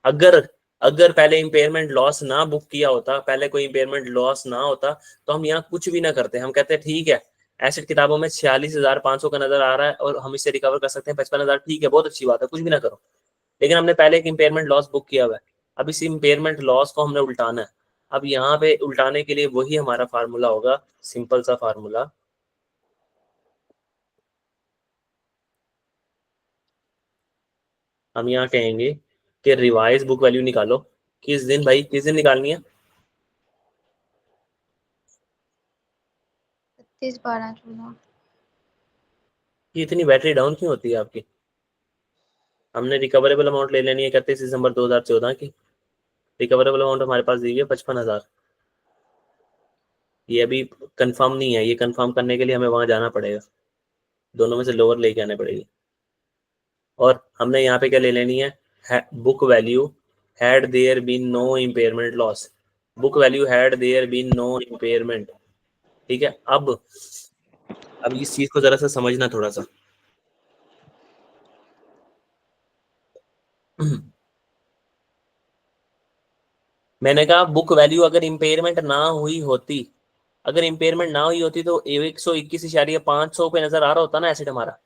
अगर अगर पहले इम्पेयरमेंट लॉस ना बुक किया होता, पहले कोई इम्पेयरमेंट लॉस ना होता, तो हम यहाँ कुछ भी ना करते, हम कहते हैं ठीक है एसेट किताबों में 46,500 का नजर आ रहा है और हम इससे रिकवर कर सकते हैं 55,000, ठीक है बहुत अच्छी बात है, कुछ भी ना करो। लेकिन हमने पहले एक इम्पेयरमेंट लॉस बुक किया हुआ है, अब इस इम्पेयरमेंट लॉस को हमने उल्टाना है। अब यहाँ पे उल्टाने के लिए वही हमारा फार्मूला होगा, सिंपल सा फार्मूला, हम यहाँ कहेंगे कि रिवाइज बुक वैल्यू निकालो। किस दिन भाई, किस दिन निकालनी है? 31/12/14। ये इतनी बैटरी डाउन क्यों होती है आपकी? हमने रिकवरेबल अमाउंट ले लेनी है 31 दिसंबर 2014 की, रिकवरेबल अमाउंट हमारे पास दी है 55,000। ये अभी कंफर्म नहीं है, ये कंफर्म करने के लिए हमें वहां जाना पड़ेगा, दोनों में से लोअर लेके आने पड़ेगी। और हमने यहाँ पे क्या ले लेनी है, book value had there been no impairment loss, book value had there been no impairment. ठीक है, अब इस चीज को जरा सा समझना थोड़ा सा। मैंने कहा बुक वैल्यू अगर इम्पेयरमेंट ना हुई होती, अगर इम्पेयरमेंट ना हुई होती तो 121,500 पे नजर आ रहा होता ना एसेट हमारा।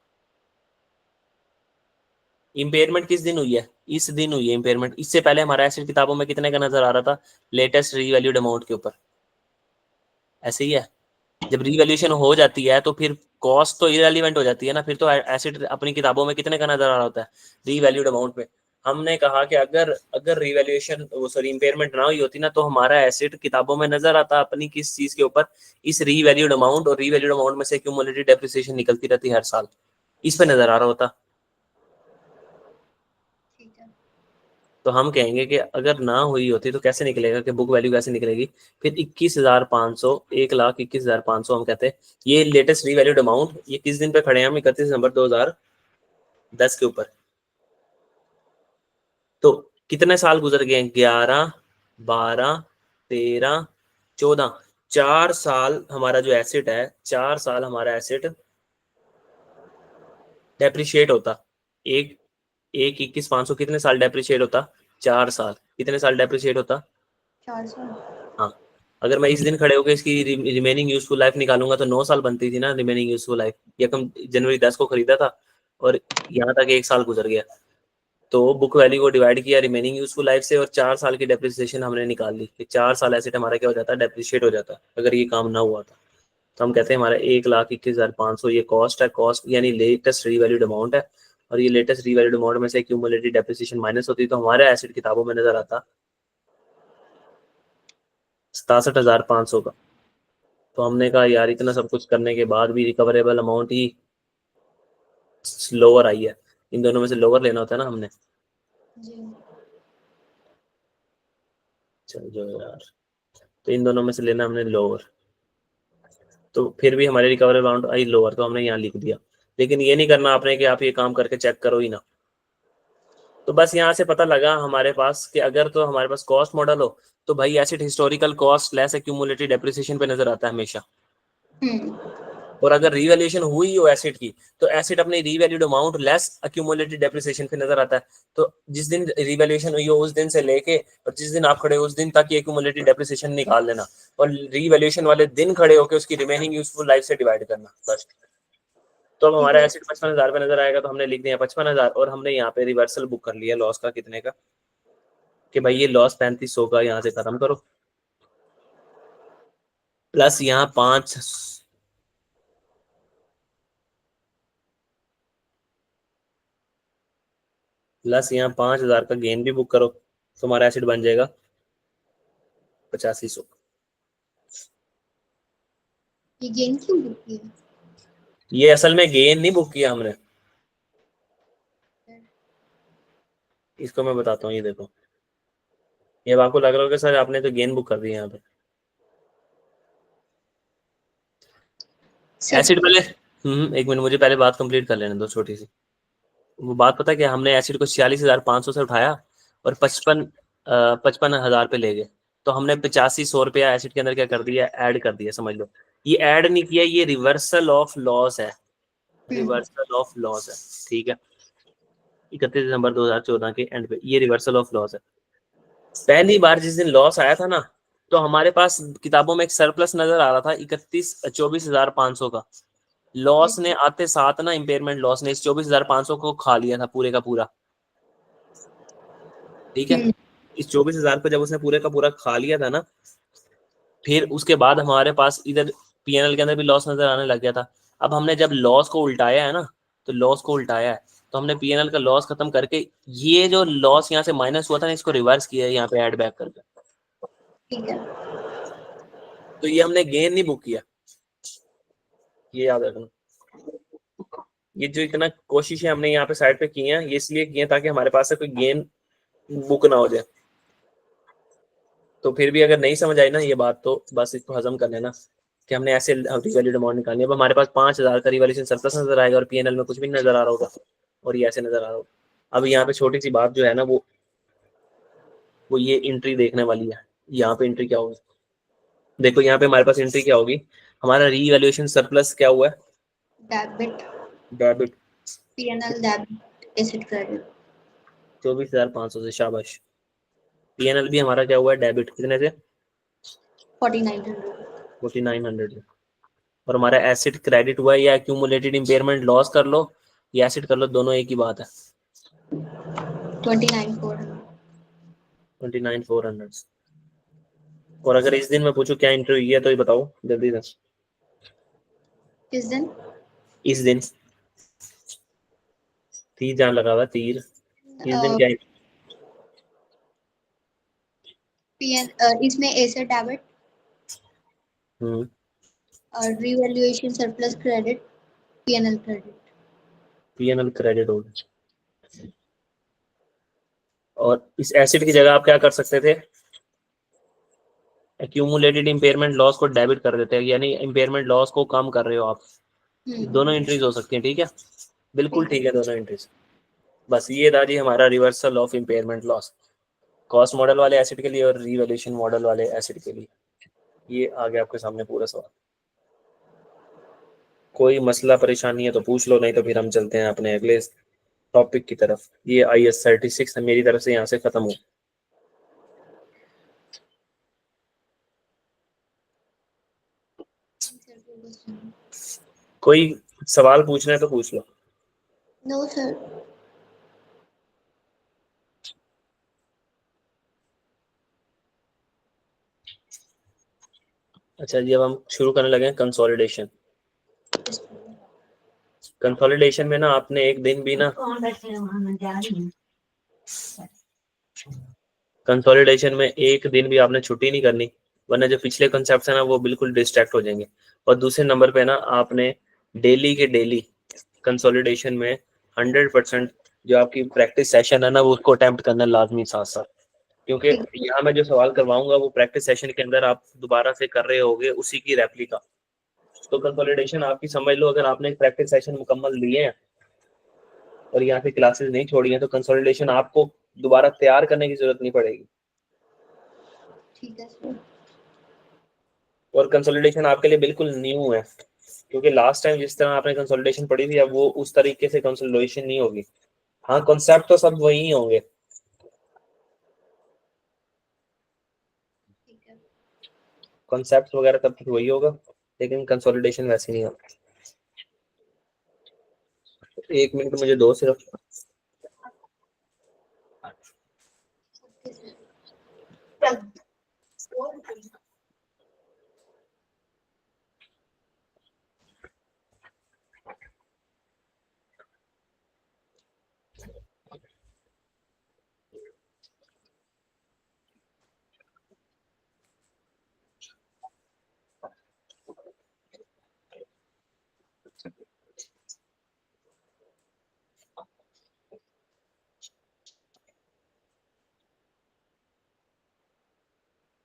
इम्पेयरमेंट किस दिन हुई है? इस दिन हुई है इम्पेयरमेंट, इससे पहले हमारा एसेट किताबों में कितने का नजर आ रहा था? लेटेस्ट रीवैल्यूड अमाउंट के ऊपर। ऐसे ही है, जब रीवैल्यूएशन हो जाती है तो फिर कॉस्ट तो इरेलीवेंट हो जाती है ना, फिर तो एसेट अपनी किताबों में कितने का नजर आ रहा होता है? रीवैल्यूड अमाउंट पे। हमने कहा कि अगर अगर रीवैल्यूएशन सॉरी इम्पेयरमेंट ना हुई होती ना, तो हमारा एसेट किताबों में नजर आता अपनी किस चीज के ऊपर? इस रीवैल्यूड अमाउंट, और रीवैल्यूड अमाउंट में से क्यूमुलेटिव डेप्रिसिएशन निकलती रहती है हर साल, इस पे नजर आ रहा होता। ठीक है। तो हम कहेंगे कि अगर ना हुई होती तो कैसे निकलेगा, कि बुक वैल्यू कैसे निकलेगी? फिर 21,500, 1,21,500 हम कहते हैं, ये लेटेस्ट रीवैल्यूड अमाउंट, ये किस दिन पे खड़े हैं हम? 31 दिसंबर 2010 के ऊपर। तो कितने साल गुजर गए? 11, 12, 13, 14, 4 साल हमारा जो एसेट है, 4 साल हमारा एसेट डेप्रिशिएट होता। एक एक 21,500 कितने साल डेप्रिशिएट होता? 4 साल। कितने साल डेप्रिशिएट होता? 400। हाँ। अगर मैं इस दिन खड़े होकर इसकी रिमेनिंग यूजफुल लाइफ निकालूंगा तो 9 साल बनती थी ना रिमेनिंग यूजफुल लाइफ। ये कम जनवरी 10 को खरीदा था और यहाँ तक 1 साल गुजर गया। तो बुक वैल्यू को डिवाइड किया रिमेनिंग यूजफुल लाइफ से और 4 साल की डेप्रिसिएशन हमने निकाल ली कि 4 साल एसेट हमारा क्या हो जाता है, डेप्रिशिएट हो जाता है अगर ये काम ना हुआ था। तो हम कहते हैं हमारा 1,21,500 ये कॉस्ट है, कॉस्ट यानी लेटेस्ट रीवैल्यूड अमाउंट है। और ये लेटेस्ट रीवैल्यूड अमाउंट में से क्यूमुलेटेड डेप्रिसिएशन माइनस होती है तो हमारे एसेट किताबों में नजर आता 67,500 का। तो हमने कहा यार इतना सब कुछ करने के बाद भी रिकवरेबल अमाउंट ही लोअर आई है। इन दोनों में से लोअर लेना होता है ना हमने। जी चल जो यार, तो इन दोनों में से लेना हमने लोअर, तो फिर भी हमारी रिकवरेबल अमाउंट आई लोअर तो हमने यहाँ लिख दिया। लेकिन ये नहीं करना आपने कि आप ये काम करके चेक करो ही ना। तो बस यहाँ से पता लगा हमारे पास कि अगर तो हमारे पास कॉस्ट मॉडल हो तो भाई acid historical cost less accumulated depreciation पे नजर आता है हमेशा। और अगर रीवैल्यूएशन हुई हो एसिड की तो एसिड अपने revalued amount less accumulated depreciation पे नजर आता है। तो जिस दिन रीवैल्यूएशन हुई हो उस दिन से लेके और जिस दिन आप खड़े हो उस दिन तक ये एक्यूमुलेटेड डेप्रिसिएशन निकाल लेना और रीवैल्यूएशन वाले दिन खड़े होकर उसकी रिमेनिंग यूजफुल लाइफ से डिवाइड करना बस। तो अब हमारा एसिड 55,000 पे नजर आएगा तो हमने लिख दिया 55,000 और हमने यहाँ पे रिवर्सल बुक कर लिया लॉस का कितने का कि भाई ये लॉस 3500 का यहाँ से खत्म करो प्लस यहाँ 5 प्लस यहाँ 5,000 का गेन भी बुक करो तो हमारा एसिड बन जाएगा 8500। ये गेन क्यों बुक किया? ये असल में गेन नहीं बुक किया हमने, इसको मैं बताता हूँ। ये देखो ये आपको लग रहा होगा सर आपने तो गेन बुक कर दिया यहाँ पे। एसिड पहले एक मिनट मुझे पहले बात कंप्लीट कर लेने दो छोटी सी। वो बात पता है कि हमने एसिड को 46,500 से उठाया और 55,000 पे ले गए तो हमने 8500 रुपया एसिड के अंदर क्या कर दिया, ऐड कर दिया। समझ लो ये ऐड नहीं किया, ये रिवर्सल ऑफ लॉस है, रिवर्सल ऑफ लॉस है। ठीक है 31 दिसंबर 2014 के एंड पे ये रिवर्सल ऑफ लॉस है। पहली बार जिस दिन लॉस आया था ना तो हमारे पास किताबों में एक सरप्लस नजर आ रहा था 24,500 का। लॉस ने आते साथ ना इम्पेयरमेंट लॉस ने इस 24,500 को खा लिया था पूरे का पूरा। ठीक है इस 24,000 को जब उसने पूरे का पूरा खा लिया था ना फिर उसके बाद हमारे पास इधर पीएनएल के अंदर भी लॉस नजर आने लग गया था। अब हमने जब लॉस को उल्टाया है ना तो लॉस को उल्टाया है तो हमने पीएनएल का लॉस खत्म करके ये जो लॉस यहाँ से माइनस हुआ था ना इसको रिवर्स किया है यहाँ पे ऐड बैक करके। ठीक है तो ये हमने गेन नहीं बुक किया, ये याद रखना। ये जो इतना कोशिशें हमने यहाँ पे साइड पे की हैं ये इसलिए की हैं ताकि हमारे पास से कोई गेन बुक ना हो जाए। तो फिर भी अगर नहीं समझ आई ना ये बात तो बस इसको हजम कर लेना कि हमने ऐसे रिवैल्यूड अमाउंट निकालनी है। अब हमारे पास 5,000 का रिवैल्यूएशन सरप्लस नजर आएगा और पीएनएल में कुछ भी नजर आ रहा होगा और ये ऐसे नजर आ रहा होगा। अब यहाँ पे छोटी सी बात जो है ना वो ये एंट्री देखने वाली है। यहाँ पे एंट्री क्या होगी, देखो यहाँ पे हमारे पास एंट्री क्या होगी, हमारा रीवैल्यूएशन सरप्लस क्या हुआ है, debit debit PNL debit asset credit 24,500 से। शाबाश। पीएनएल भी हमारा क्या हुआ है, डेबिट कितने से, 4900 4900 से। और हमारा एसिड क्रेडिट हुआ है या एक्यूमुलेटेड इंपेयरमेंट लॉस कर लो या एसिड कर लो दोनों एक ही बात है 29400 29,400। और अगर इस दिन मैं पूछूं क्या एंट्री हुई है तो ये बताओ जल्दी से। किस दिन? इस दिन तीर जहाँ लगा हुआ तीर, इस दिन क्या इसमें एसेट डेबिट और revaluation surplus credit PNL credit. PNL credit होगा। और इस एसिड की जगह आप क्या कर सकते थे, एक्यूमुलेटेड इंपेयरमेंट लॉस को डेबिट कर देते हैं यानी इंपेयरमेंट लॉस को कम कर रहे हो आप। दोनों एंट्रीज हो सकती हैं। ठीक है बिल्कुल ठीक है दोनों एंट्रीज। बस ये था जी हमारा reversal of impairment loss cost model वाले एसिड के लिए और रिवैल्यूएशन मॉडल वाले एसिड के लिए। ये आ गया आपके सामने पूरा सवाल। कोई मसला परेशानी है तो पूछ लो नहीं तो फिर हम चलते हैं अपने अगले टॉपिक की तरफ। ये IS 36 मेरी तरफ से यहाँ से खत्म हो। कोई सवाल पूछना है तो पूछ लो। No sir. अच्छा जी, अब हम शुरू करने लगे हैं कंसोलिडेशन। कंसोलिडेशन में ना आपने एक दिन भी ना, कंसोलिडेशन में एक दिन भी आपने छुट्टी नहीं करनी, वरना जो पिछले कंसेप्ट है ना वो बिल्कुल डिस्ट्रैक्ट हो जाएंगे। और दूसरे नंबर पे ना आपने डेली के डेली कंसोलिडेशन में 100% जो आपकी प्रैक्टिस सेशन है ना वो उसको अटेम्प्ट करना लाजमी साथ साथ, क्योंकि यहाँ मैं जो सवाल करवाऊंगा वो प्रैक्टिस सेशन के अंदर आप दोबारा से कर रहे होगे उसी की रेप्लिका। तो कंसोलिडेशन आपकी समझ लो, अगर आपने एक प्रैक्टिस सेशन मुकम्मल लिए हैं और यहाँ से क्लासेस नहीं छोड़ी हैं तो कंसोलिडेशन आपको दोबारा तैयार करने की जरूरत नहीं पड़ेगी। ठीक है सर। और कंसोलिडेशन आपके लिए बिल्कुल न्यू है, क्योंकि लास्ट टाइम जिस तरह आपने कंसोलिडेशन पढ़ी थी अब वो उस तरीके से कंसोलिडेशन नहीं होगी। हाँ, कॉन्सेप्ट तो सब वही होंगे, ठीक है। कॉन्सेप्ट वगैरह सब कुछ वही होगा, लेकिन कंसोलिडेशन वैसे नहीं होगा। एक मिनट मुझे दो सिर्फ।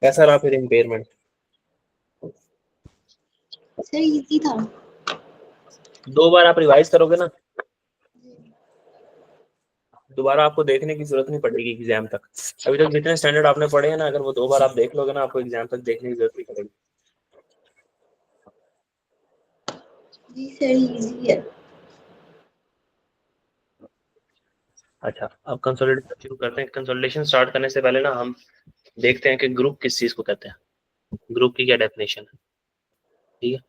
कैसा रहा फिर इम्पेयरमेंट? सर इजी था। 2 बार आप रिवाइज करोगे ना, दोबारा आपको देखने की जरूरत नहीं पड़ेगी एग्जाम तक। अभी तक जितने स्टैंडर्ड आपने पढ़े हैं ना, अगर वो 2 बार आप देख लोगे ना, आपको एग्जाम तक देखने की जरूरत नहीं पड़ेगी। जी सर इजी है। अच्छा, अब कंसोलिडेशन शुरू करते हैं। कंसोलिडेशन स्टार्ट करने से पहले ना हम देखते हैं कि ग्रुप किस चीज को कहते हैं, ग्रुप की क्या डेफिनेशन है। ठीक है,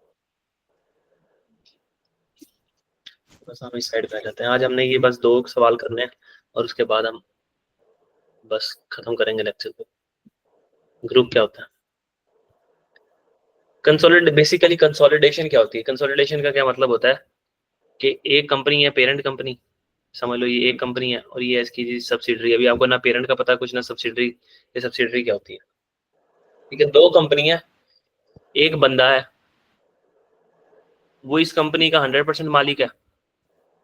बस हम इस साइड पे आ जाते हैं। आज हमने ये बस 2 सवाल करने हैं और उसके बाद हम बस खत्म करेंगे लेक्चर को। ग्रुप क्या होता है? बेसिकली कंसोलिडेशन क्या होती है? कंसोलिडेशन का क्या मतलब होता है कि एक कंपनी है, पेरेंट कंपनी समझ लो, ये एक कंपनी है और ये इसकी सब्सिडरी। अभी आपको ना पेरेंट का पता कुछ ना सब्सिडरी। ये सब्सिडरी क्या होती है? ठीक है, 2 कंपनी है, एक बंदा है वो इस कंपनी का 100% मालिक है,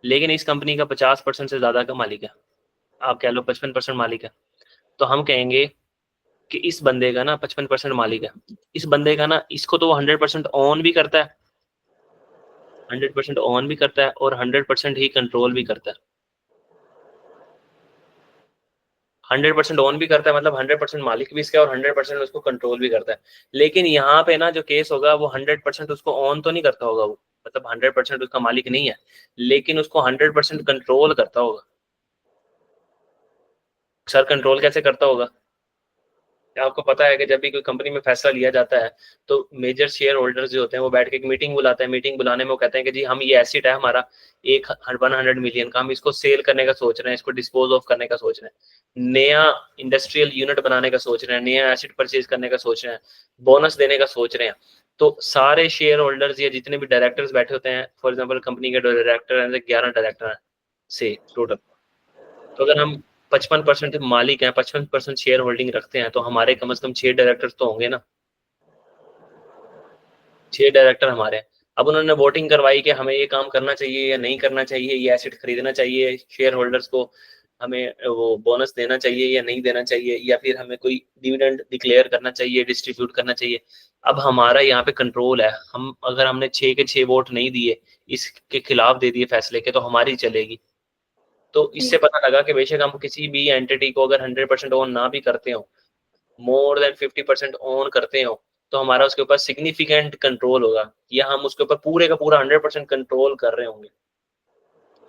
लेकिन इस कंपनी का 50% से ज्यादा का मालिक है, आप कह लो 55% मालिक है। तो हम कहेंगे कि इस बंदे का ना 55% मालिक है। इस बंदे का ना, इसको तो वो 100% ऑन भी करता है, 100% ऑन भी करता है और 100% ही कंट्रोल भी करता है। 100% ऑन भी करता है मतलब 100% मालिक भी इसका और 100% उसको कंट्रोल भी करता है। लेकिन यहाँ पे ना जो केस होगा वो 100% उसको ऑन तो नहीं करता होगा वो, मतलब 100% उसका मालिक नहीं है, लेकिन उसको 100% कंट्रोल करता होगा। सर कंट्रोल कैसे करता होगा? आपको पता है कि जब भी कोई कंपनी में फैसला लिया जाता है तो मेजर शेयर होल्डर्स जो होते हैं वो बैठ के एक मीटिंग बुलाते हैं। मीटिंग बुलाने में वो कहते हैं कि जी हम ये एसेट है हमारा 100 मिलियन का, हम इसको सेल करने का सोच रहे हैं, इसको डिस्पोज ऑफ करने का सोच रहे हैं, नया इंडस्ट्रियल यूनिट बनाने का सोच रहे हैं, नया एसेट परचेज करने का सोच रहे हैं, बोनस देने का सोच रहे हैं। तो सारे शेयर होल्डर्स या जितने भी डायरेक्टर्स बैठे होते हैं, फॉर एग्जाम्पल कंपनी के डायरेक्टर हैं 11 डायरेक्टर हैं से टोटल, तो अगर हम 55% मालिक हैं, 55% शेयर होल्डिंग रखते हैं, तो हमारे कम से कम 6 डायरेक्टर तो होंगे ना। 6 डायरेक्टर हमारे हैं। अब उन्होंने वोटिंग करवाई कि हमें ये काम करना चाहिए या नहीं करना चाहिए, ये एसेट खरीदना चाहिए, शेयर होल्डर्स को हमें वो बोनस देना चाहिए या नहीं देना चाहिए, या फिर हमें कोई डिविडेंड डिक्लेयर करना चाहिए, डिस्ट्रीब्यूट करना चाहिए। अब हमारा यहाँ पे कंट्रोल है, हम अगर हमने 6 के 6 वोट नहीं दिए, इसके खिलाफ दे दिए फैसले के, तो हमारी चलेगी। तो इससे पता लगा कि बेशक हम किसी भी एंटिटी को अगर 100% ओन ना भी करते हो, मोर देन 50% ओन करते हो, तो हमारा उसके ऊपर सिग्निफिकेंट कंट्रोल होगा, या हम उसके ऊपर पूरे का पूरा 100% कंट्रोल कर रहे होंगे।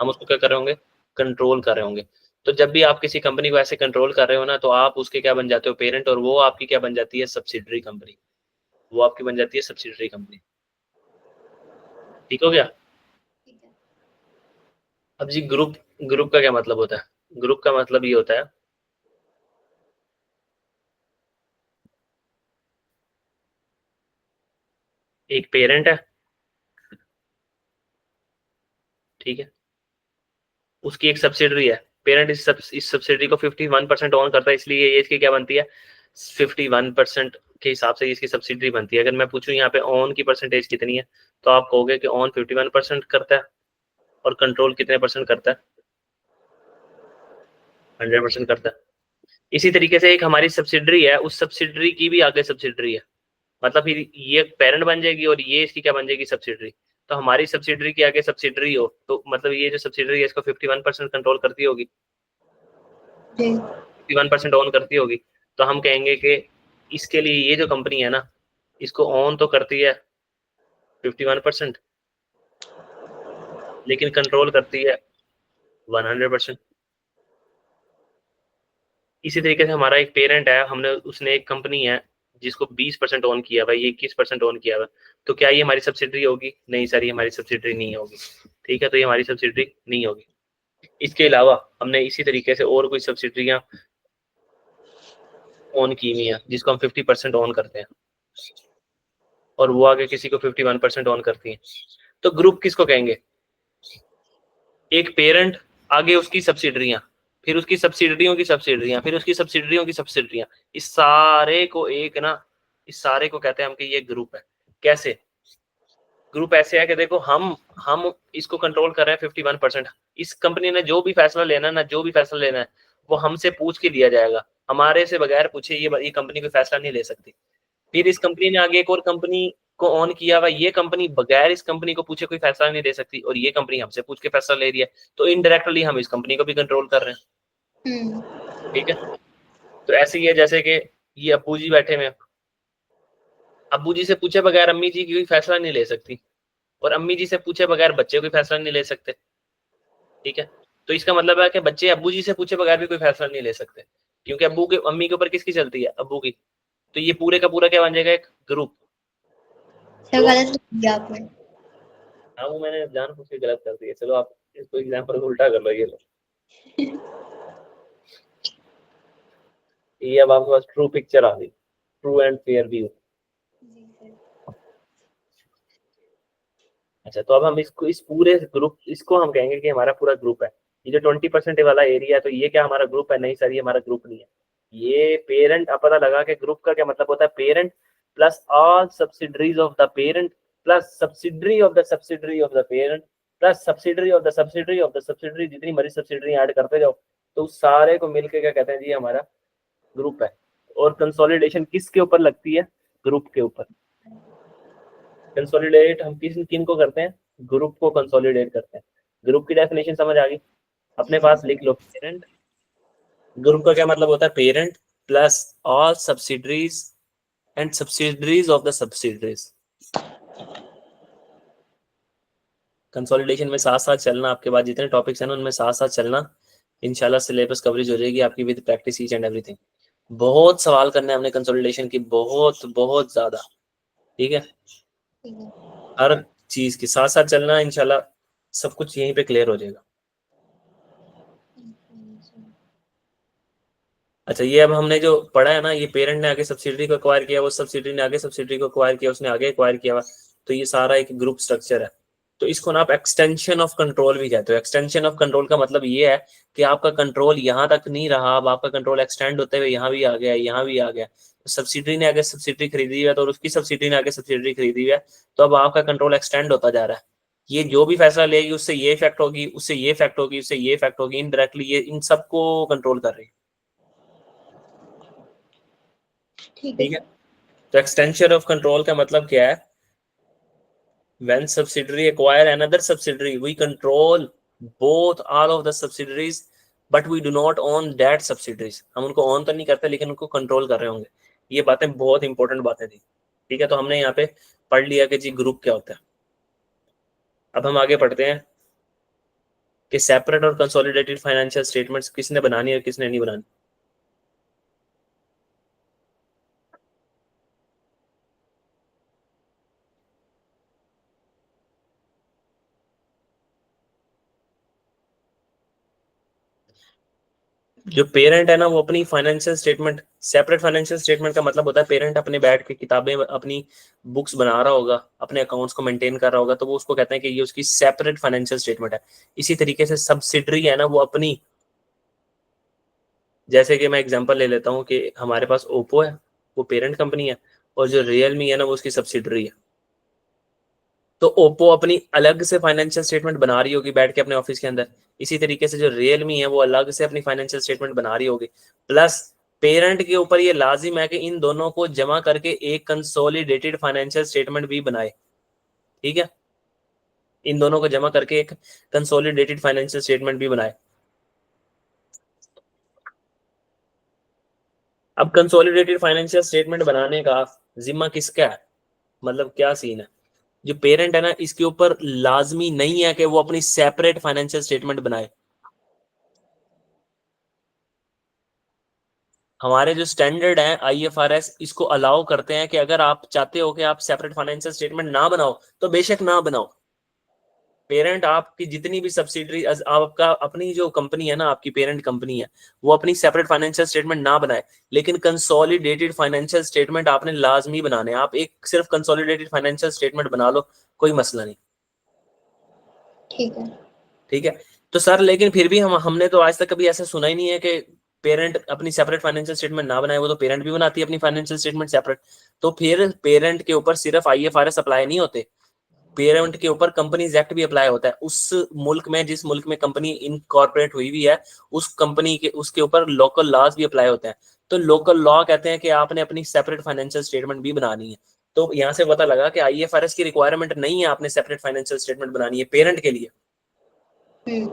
हम उसको क्या कर रहे होंगे? कंट्रोल कर रहे होंगे। तो जब भी आप किसी कंपनी को ऐसे कंट्रोल कर रहे हो ना, तो आप उसके क्या बन जाते हो? पेरेंट। और वो आपकी क्या बन जाती है? Subsidiary company. वो आपकी बन जाती है सब्सिडरी कंपनी। ठीक हो गया? अब जी ग्रुप का क्या मतलब होता है? ग्रुप का मतलब ये होता है, एक पेरेंट है, ठीक है, उसकी एक सब्सिडरी है। पेरेंट इस सब्सिडरी को 51% ओन करता है, इसलिए ये इसकी क्या बनती है, 51% के हिसाब से इसकी सब्सिडरी बनती है। अगर मैं पूछूं यहाँ पे ऑन की परसेंटेज कितनी है, तो आप कहोगे कि ऑन 51% करता है और कंट्रोल कितने परसेंट करता है, 100% करता है। इसी तरीके से एक हमारी सब्सिडरी है, उस सब्सिडरी की भी आगे सब्सिडरी है, मतलब फिर ये पेरेंट बन जाएगी और ये इसकी क्या बन जाएगी, सब्सिडरी। तो हमारी सब्सिडरी के आगे सब्सिडरी हो तो मतलब ये जो सब्सिडरी है इसको 51% कंट्रोल करती होगी, जी 51% ऑन करती होगी। तो हम कहेंगे कि इसके लिए ये जो कंपनी है ना, इसको ऑन तो करती है 51%, लेकिन कंट्रोल करती है 100%। इसी तरीके से हमारा एक पेरेंट है, हमने उसने एक कंपनी है जिसको 20% ऑन किया हुआ है, ये 21% ऑन किया हुआ है, तो क्या ये हमारी सब्सिडरी होगी? नहीं सर, ये हमारी सब्सिडरी नहीं होगी। ठीक है, तो ये हमारी सब्सिडरी नहीं होगी। इसके अलावा हमने इसी तरीके से और कोई सब्सिडरियां ऑन की हुई हैं जिसको हम 50% ऑन करते हैं और वो आगे किसी को 51% ऑन करती हैं। तो ग्रुप किसको कहेंगे? एक पेरेंट, आगे उसकी सब्सिडरियां, फिर उसकी सब्सिडरियों की सब्सिडरियां, फिर उसकी सब्सिडरियों की सब्सिडरियां, इस सारे को एक ना, इस सारे को कहते हैं हम कि ये ग्रुप है। कैसे? ग्रुप ऐसे है कि देखो हम इसको कंट्रोल कर रहे हैं 51%। इस कंपनी ने जो भी फैसला लेना है ना, जो भी फैसला लेना है वो हमसे पूछ के लिया जाएगा, हमारे से बगैर पूछे ये कंपनी कोई फैसला नहीं ले सकती। फिर इस कंपनी ने आगे एक और कंपनी को ऑन किया हुआ, ये कंपनी बगैर इस कंपनी को पूछे कोई फैसला नहीं दे सकती, और ये कंपनी हमसे पूछ के फैसला ले रही है, तो इनडायरेक्टली हम इस कंपनी को भी कंट्रोल कर रहे हैं। ठीक है, तो ऐसे ही है जैसे कि ये अब्बू जी बैठे हुए, अब्बू जी से पूछे बगैर अम्मी जी कोई फैसला नहीं ले सकती, और अम्मी जी से पूछे बगैर बच्चे कोई फैसला नहीं ले सकते। ठीक है, तो इसका मतलब है कि बच्चे अब्बू जी से पूछे बगैर भी कोई फैसला नहीं ले सकते, क्योंकि अब्बू के अम्मी के ऊपर किसकी चलती है, अब्बू की। तो ये पूरे का पूरा क्या बन जाएगा, एक ग्रुप। सर तो गलत लिख दिया आपने। हाँ, वो मैंने जानबूझ के गलत कर दिया, चलो आप इसको एग्जाम्पल उल्टा कर लो, ये लो, ये अब आपके पास ट्रू पिक्चर आ गई, ट्रू एंड फेयर व्यू। जी सर। अच्छा, तो अब हम इसको, इस पूरे ग्रुप, इसको हम कहेंगे कि हमारा पूरा ग्रुप है। ये जो 20% वाला एरिया है, तो ये क्या हमारा ग्रुप है? नहीं सर, ये हमारा ग्रुप नहीं है। ये पेरेंट, अब पता लगा कि ग्रुप का क्या मतलब होता है, parent plus all subsidiaries of the parent plus subsidiary of the subsidiary of the parent plus subsidiary of the subsidiary of the subsidiary, जितनी मर्जी सब्सिडरी ऐड करते जाओ, तो उस सारे को मिलकर क्या कहते हैं जी, हमारा ग्रुप है। और कंसोलिडेशन किसके ऊपर लगती है? ग्रुप के ऊपर। कंसोलिडेट हम किन को करते हैं? ग्रुप को कंसोलिडेट करते हैं। ग्रुप की डेफिनेशन समझ आ गई? अपने जी सर। पास लिख लो, पेरेंट, ग्रुप का क्या मतलब होता है, parent plus all subsidiaries and subsidiaries of the subsidiaries. Consolidation में साथ साथ चलना, आपके पास जितने टॉपिक्स हैं ना उनमें साथ साथ चलना, इंशाल्लाह सिलेबस कवरेज हो जाएगी आपकी with practice each and everything. बहुत सवाल करने हैं हमने कंसोलिडेशन की, बहुत बहुत ज्यादा। ठीक है, ठीक है। हर चीज के साथ साथ चलना, इंशाल्लाह सब कुछ यहीं पे क्लियर हो जाएगा। अच्छा, ये अब हमने जो पढ़ा है ना, ये पेरेंट ने आगे सब्सिडरी को एक्वायर किया, वो सब्सिडरी ने आगे सब्सिडरी को एक्वायर किया, उसने आगे एक्वायर किया हुआ, तो ये सारा एक ग्रुप स्ट्रक्चर है। तो इसको ना आप एक्सटेंशन ऑफ कंट्रोल भी कहते हो। एक्सटेंशन ऑफ कंट्रोल का मतलब ये है कि आपका कंट्रोल यहाँ तक नहीं रहा, अब आपका कंट्रोल एक्सटेंड होते हुए यहाँ भी आ गया, यहाँ भी आ गया। तो सब्सिडरी ने आगे सब्सिडरी खरीदी है, तो उसकी सब्सिडरी ने आगे सब्सिडरी खरीदी है, तो अब आपका कंट्रोल एक्सटेंड होता जा रहा है। ये जो भी फैसला लेगी उससे ये इफेक्ट होगी, उससे ये इफेक्ट होगी, उससे ये इफेक्ट होगी, इनडायरेक्टली ये इन सबको कंट्रोल कर रही है। ठीक है ठीक है, सर। तो एक्सटेंशन ऑफ कंट्रोल का मतलब क्या है? When subsidiary acquire another subsidiary, we control both all of the subsidiaries, but we do not own that subsidiaries. हम उनको own तो नहीं करते, लेकिन उनको कंट्रोल कर रहे होंगे। ये बातें बहुत इंपॉर्टेंट बातें थी। ठीक है, तो हमने यहाँ पे पढ़ लिया कि जी ग्रुप क्या होता है। अब हम आगे पढ़ते हैं कि सेपरेट और कंसोलिडेटेड फाइनेंशियल स्टेटमेंट्स किसने बनानी है और किसने नहीं बनानी। जो पेरेंट है ना वो अपनी financial statement, separate financial statement का मतलब होता है पेरेंट अपने बैठ के किताबें अपनी बुक्स बना रहा होगा, अपने अकाउंट्स को मेंटेन कर रहा होगा, तो वो उसको कहते हैं कि ये उसकी सेपरेट फाइनेंशियल स्टेटमेंट है। इसी तरीके से सब्सिडरी है ना वो अपनी, जैसे कि मैं एग्जांपल ले लेता हूँ कि हमारे पास ओप्पो है, वो पेरेंट कंपनी है, और जो रियलमी है ना वो उसकी सब्सिडरी है। तो ओप्पो अपनी अलग से फाइनेंशियल स्टेटमेंट बना रही होगी बैठ के अपने ऑफिस के अंदर, इसी तरीके से जो रियलमी है वो अलग से अपनी फाइनेंशियल स्टेटमेंट बना रही होगी। प्लस पेरेंट के ऊपर ये लाजिम है कि इन दोनों को जमा करके एक कंसोलिडेटेड फाइनेंशियल स्टेटमेंट भी बनाए। ठीक है, इन दोनों को जमा करके एक कंसोलिडेटेड फाइनेंशियल स्टेटमेंट भी बनाए। अब कंसोलिडेटेड फाइनेंशियल स्टेटमेंट बनाने का जिम्मा किसका है, मतलब क्या सीन है? जो पेरेंट है ना इसके ऊपर लाजमी नहीं है कि वो अपनी सेपरेट फाइनेंशियल स्टेटमेंट बनाए। हमारे जो स्टैंडर्ड है आईएफआरएस इसको अलाउ करते हैं कि अगर आप चाहते हो कि आप सेपरेट फाइनेंशियल स्टेटमेंट ना बनाओ तो बेशक ना बनाओ। पेरेंट आपकी जितनी भी सब्सिडरी, आपका अपनी जो कंपनी है ना, आपकी पेरेंट कंपनी है, वो अपनी सेपरेट फाइनेंशियल स्टेटमेंट ना बनाए, लेकिन कंसोलिडेटेड फाइनेंशियल स्टेटमेंट आपने लाजमी बनाने। आप एक सिर्फ कंसोलिडेटेड फाइनेंशियल स्टेटमेंट बना लो, कोई मसला नहीं। ठीक है। ठीक है, तो सर लेकिन फिर भी हमने तो आज तक कभी ऐसा सुना ही नहीं है कि पेरेंट अपनी सेपरेट फाइनेंशियल स्टेटमेंट ना बनाए, वो तो पेरेंट भी बनाती है अपनी फाइनेंशियल स्टेटमेंट सेपरेट। तो फिर पेरेंट के ऊपर सिर्फ आईएफआरएस अप्लाई नहीं होते, पेरेंट के ऊपर कंपनीज एक्ट भी अप्लाई होता है। उस मुल्क में, जिस मुल्क में कंपनी इनकॉर्पोरेट हुई हुई है, उस कंपनी के उसके ऊपर लोकल लॉज भी अप्लाई होते हैं। तो लोकल लॉ कहते हैं कि आपने अपनी सेपरेट फाइनेंशियल स्टेटमेंट भी बनानी है। तो यहाँ से पता लगा कि आईएफआरएस की रिक्वायरमेंट नहीं है आपने सेपरेट फाइनेंशियल स्टेटमेंट बनानी है पेरेंट के लिए, ठीक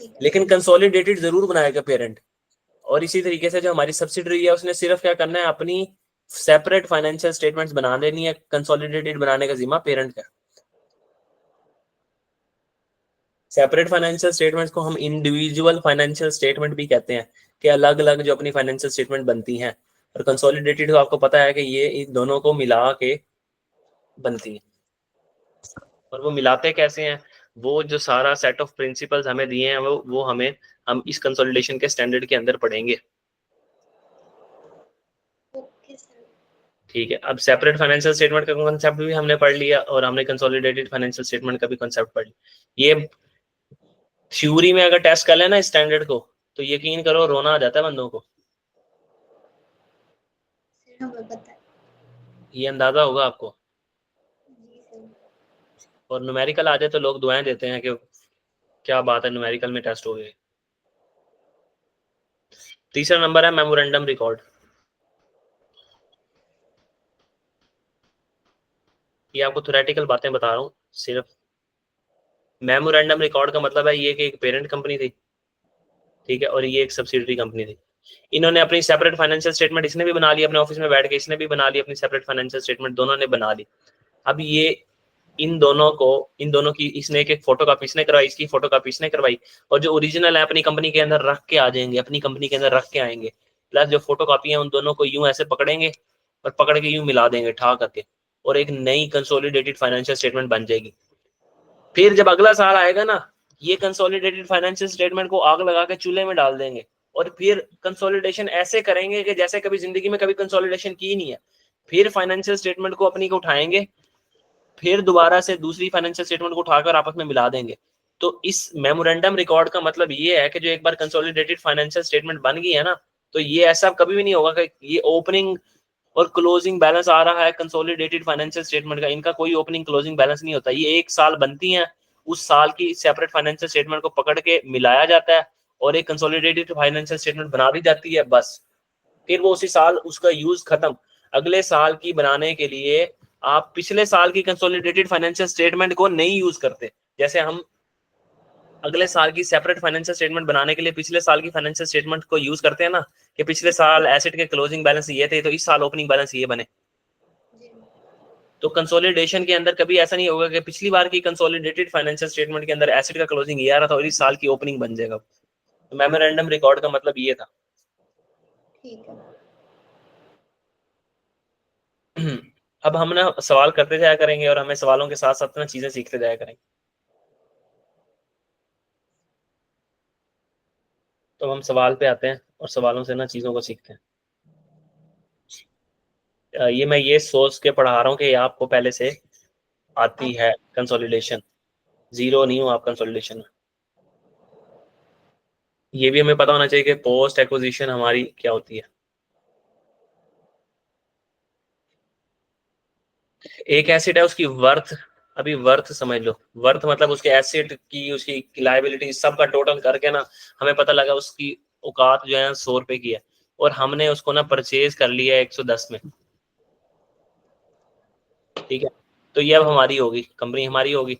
है। लेकिन कंसोलिडेटेड जरूर बनाएगा पेरेंट। और इसी तरीके से जो हमारी सब्सिडरी है उसने सिर्फ क्या करना है, अपनी सेपरेट फाइनेंशियल स्टेटमेंट्स बना देनी है, कंसोलिडेटेड बनाने का जिम्मा पेरेंट का। सेपरेट फाइनेंशियल स्टेटमेंट्स को हम इंडिविजुअल फाइनेंशियल स्टेटमेंट भी कहते हैं, कि अलग अलग जो अपनी फाइनेंशियल स्टेटमेंट बनती हैं। और कंसोलिडेटेड आपको पता है कि ये इन दोनों को मिला के बनती है। और वो मिलाते कैसे हैं, वो जो सारा सेट ऑफ प्रिंसिपल्स हमें दिए हैं वो हम इस कंसोलिडेशन के स्टैंडर्ड के अंदर पढ़ेंगे। Okay sir. ठीक है, अब सेपरेट फाइनेंशियल स्टेटमेंट का कॉन्सेप्ट भी हमने पढ़ लिया और हमने कंसोलिडेटेड फाइनेंशियल स्टेटमेंट का भी कॉन्सेप्ट पढ़ लिया। ये थ्योरी में अगर टेस्ट कर लेना स्टैंडर्ड को तो यकीन करो रोना आ जाता है बंदों को। सर हमें पता है। ये अंदाजा होगा आपको। जी सर। और न्यूमेरिकल आ जाए तो लोग दुआएं देते हैं कि क्या बात है न्यूमेरिकल में टेस्ट हो गए। तीसरा नंबर है मेमोरेंडम रिकॉर्ड। ये आपको थ्योरेटिकल बातें बता रहा हूँ सिर्फ। मेमोरेंडम रिकॉर्ड का मतलब है ये कि एक पेरेंट कंपनी थी, ठीक है, और ये एक सब्सिडरी कंपनी थी। इन्होंने अपनी सेपरेट फाइनेंशियल स्टेटमेंट, इसने भी बना ली अपने ऑफिस में बैठ के, इसने भी बना ली अपनी सेपरेट फाइनेंशियल स्टेटमेंट, दोनों ने बना ली। अब ये इन दोनों की इसने एक फोटो कॉपी इसने करवाई, इसकी फोटो कॉपी इसने करवाई, और जो ओरिजिनल है अपनी कंपनी के अंदर रख के आ जाएंगे, अपनी कंपनी के अंदर रख के आएंगे। प्लस जो फोटो कॉपी है उन दोनों को यूं ऐसे पकड़ेंगे और पकड़ के यूं मिला देंगे ठा करके, और एक नई कंसोलिडेटेड फाइनेंशियल स्टेटमेंट बन जाएगी। फिर जब अगला साल आएगा ना, ये कंसोलिडेटेड फाइनेंशियल स्टेटमेंट को आग लगा के चूल्हे में डाल देंगे, और फिर कंसोलिडेशन ऐसे करेंगे कि जैसे कभी जिंदगी में कभी कंसोलिडेशन की नहीं है। फिर फाइनेंशियल स्टेटमेंट को अपनी को उठाएंगे, फिर दोबारा से दूसरी फाइनेंशियल स्टेटमेंट को उठाकर आपस में मिला देंगे। तो इस मेमोरेंडम रिकॉर्ड का मतलब ये है कि जो एक बार कंसोलिडेटेड फाइनेंशियल स्टेटमेंट बन गई है ना, तो ये ऐसा कभी भी नहीं होगा कि ये ओपनिंग और क्लोजिंग बैलेंस आ रहा है कंसोलिडेटेड फाइनेंशियल स्टेटमेंट का, इनका कोई ओपनिंग क्लोजिंग बैलेंस नहीं होता। ये एक साल बनती है, उस साल की सेपरेट फाइनेंशियल स्टेटमेंट को पकड़ के मिलाया जाता है और एक कंसोलिडेटेड फाइनेंशियल स्टेटमेंट बना दी जाती है, बस। फिर वो उसी साल उसका यूज खत्म। अगले साल की बनाने के लिए आप पिछले साल की कंसोलिडेटेड फाइनेंशियल स्टेटमेंट को नहीं यूज करते। जैसे हम अगले साल की सेपरेट फाइनेंशियल स्टेटमेंट बनाने के लिए पिछले साल की फाइनेंशियल स्टेटमेंट को यूज करते हैं ना, कि पिछले साल एसेट के क्लोजिंग बैलेंस ये थे तो इस साल ओपनिंग बैलेंस ये बने। तो कंसोलिडेशन के अंदर कभी ऐसा नहीं होगा कि पिछली बार की कंसोलिडेटेड फाइनेंशियल स्टेटमेंट के अंदर एसेट का क्लोजिंग ये आ रहा था और इस साल की ओपनिंग बन जाएगा। तो मेमोरेंडम रिकॉर्ड का मतलब ये था। ठीक है। अब हम ना सवाल करते जाया करेंगे और हमें सवालों के साथ साथ ना चीजें सीखते जाया करेंगे। तो हम सवाल पे आते हैं और सवालों से ना चीज़ों को सीखते हैं। ये मैं ये सोच के पढ़ा रहा हूँ कि आपको पहले से आती है कंसोलिडेशन, जीरो नहीं हो आप कंसोलिडेशन में। ये भी हमें पता होना चाहिए कि पोस्ट एक्विजिशन हमारी क्या होती है। एक एसेट है, उसकी वर्थ, अभी वर्थ समझ लो, वर्थ मतलब उसके एसेट की, उसकी लायबिलिटी, सबका टोटल करके ना हमें पता लगा उसकी औकात जो है 100 रुपए की है, और हमने उसको ना परचेज कर लिया 110 में, ठीक है। तो ये अब हमारी होगी, कंपनी हमारी होगी।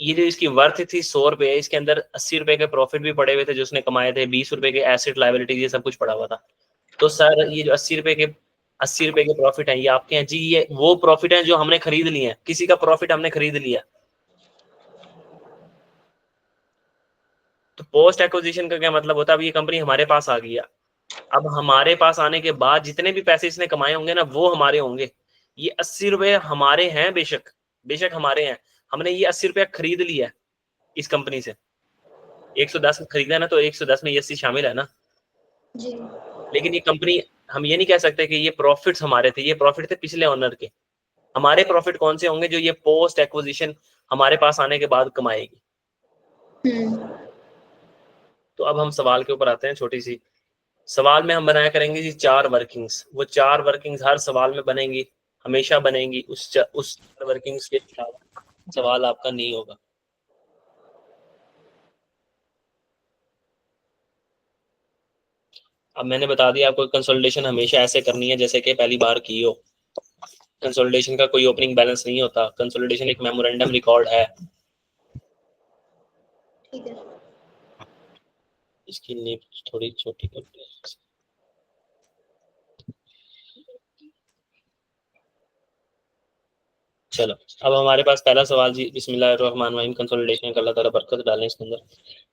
ये जो इसकी वर्थ थी 100 रुपए, इसके अंदर 80 रुपए के प्रॉफिट भी पड़े हुए थे जो उसने कमाए थे, 20 रुपए के एसेट लायबिलिटी, ये सब कुछ पड़ा हुआ था। तो सर ये जो 80 रुपए के प्रॉफिट है, ये आपके हैं जी, ये वो प्रॉफिट है जो हमने खरीद लिए हैं, किसी का प्रॉफिट हमने खरीद लिया। तो पोस्ट एक्विजिशन का क्या मतलब होता है, अब ये कंपनी हमारे पास आ गई है, अब हमारे पास आने के बाद जितने भी पैसे इसने कमाए होंगे ना वो हमारे होंगे। ये 80 रुपए हमारे हैं, बेशक बेशक हमारे हैं, हमने ये 80 रुपया खरीद लिया है इस कंपनी से। 110 खरीदा है ना, तो 110 में ये 80 शामिल है ना जी। लेकिन ये कंपनी, हम ये नहीं कह सकते कि ये प्रॉफिट्स हमारे थे, ये प्रॉफिट थे पिछले ओनर के। हमारे प्रॉफिट कौन से होंगे, जो ये पोस्ट एक्विजिशन हमारे पास आने के बाद कमाएगी। तो अब हम सवाल के ऊपर आते हैं, छोटी सी सवाल में हम बनाया करेंगे जी 4 वर्किंग्स, वो 4 वर्किंग्स हर सवाल में बनेंगी, हमेशा बनेंगी, उस वर्किंग्स के खिलाफ सवाल आपका नहीं होगा। अब मैंने बता दिया आपको, कंसोलिडेशन हमेशा ऐसे करनी है जैसे कि पहली बार की हो। कंसोलिडेशन का कोई ओपनिंग बैलेंस नहीं होता, कंसोलिडेशन एक मेमोरेंडम रिकॉर्ड है। ठीक है। इसकी नींव थोड़ी छोटी करते हैं। चलो, अब हमारे पास पहला सवाल जी, बिस्मिल्लाहिर्रहमानिर्रहीम, कंसोलिडेशन का अल्लाह ताला बरकत डालें इसके अंदर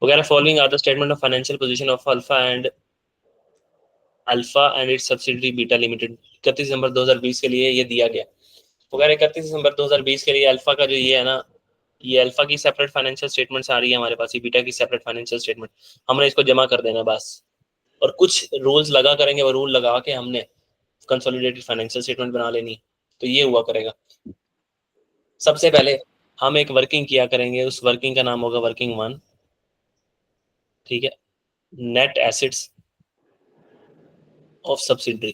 वगैरह। Following are the statement of financial position of Alpha and its subsidiary Beta limited. 31 दिसंबर 2020 के लिए ये दिया गया वगैरह। 31 दिसंबर 2020 के लिए अल्फा का जो ये है ना, ये अल्फा की सेपरेट फाइनेंशियल स्टेटमेंट्स आ रही है हमारे पास, ये बीटा की सेपरेट फाइनेंशियल स्टेटमेंट, हमने इसको जमा कर देना बस, और कुछ रूल्स लगा करेंगे, वो रूल लगा के हमने कंसोलिडेटेड फाइनेंशियल स्टेटमेंट बना लेनी। तो ये हुआ करेगा, सबसे पहले हम एक वर्किंग किया करेंगे, उस वर्किंग का नाम होगा वर्किंग 1, ठीक है। नेट एसेट्स ऑफ सब्सिडरी,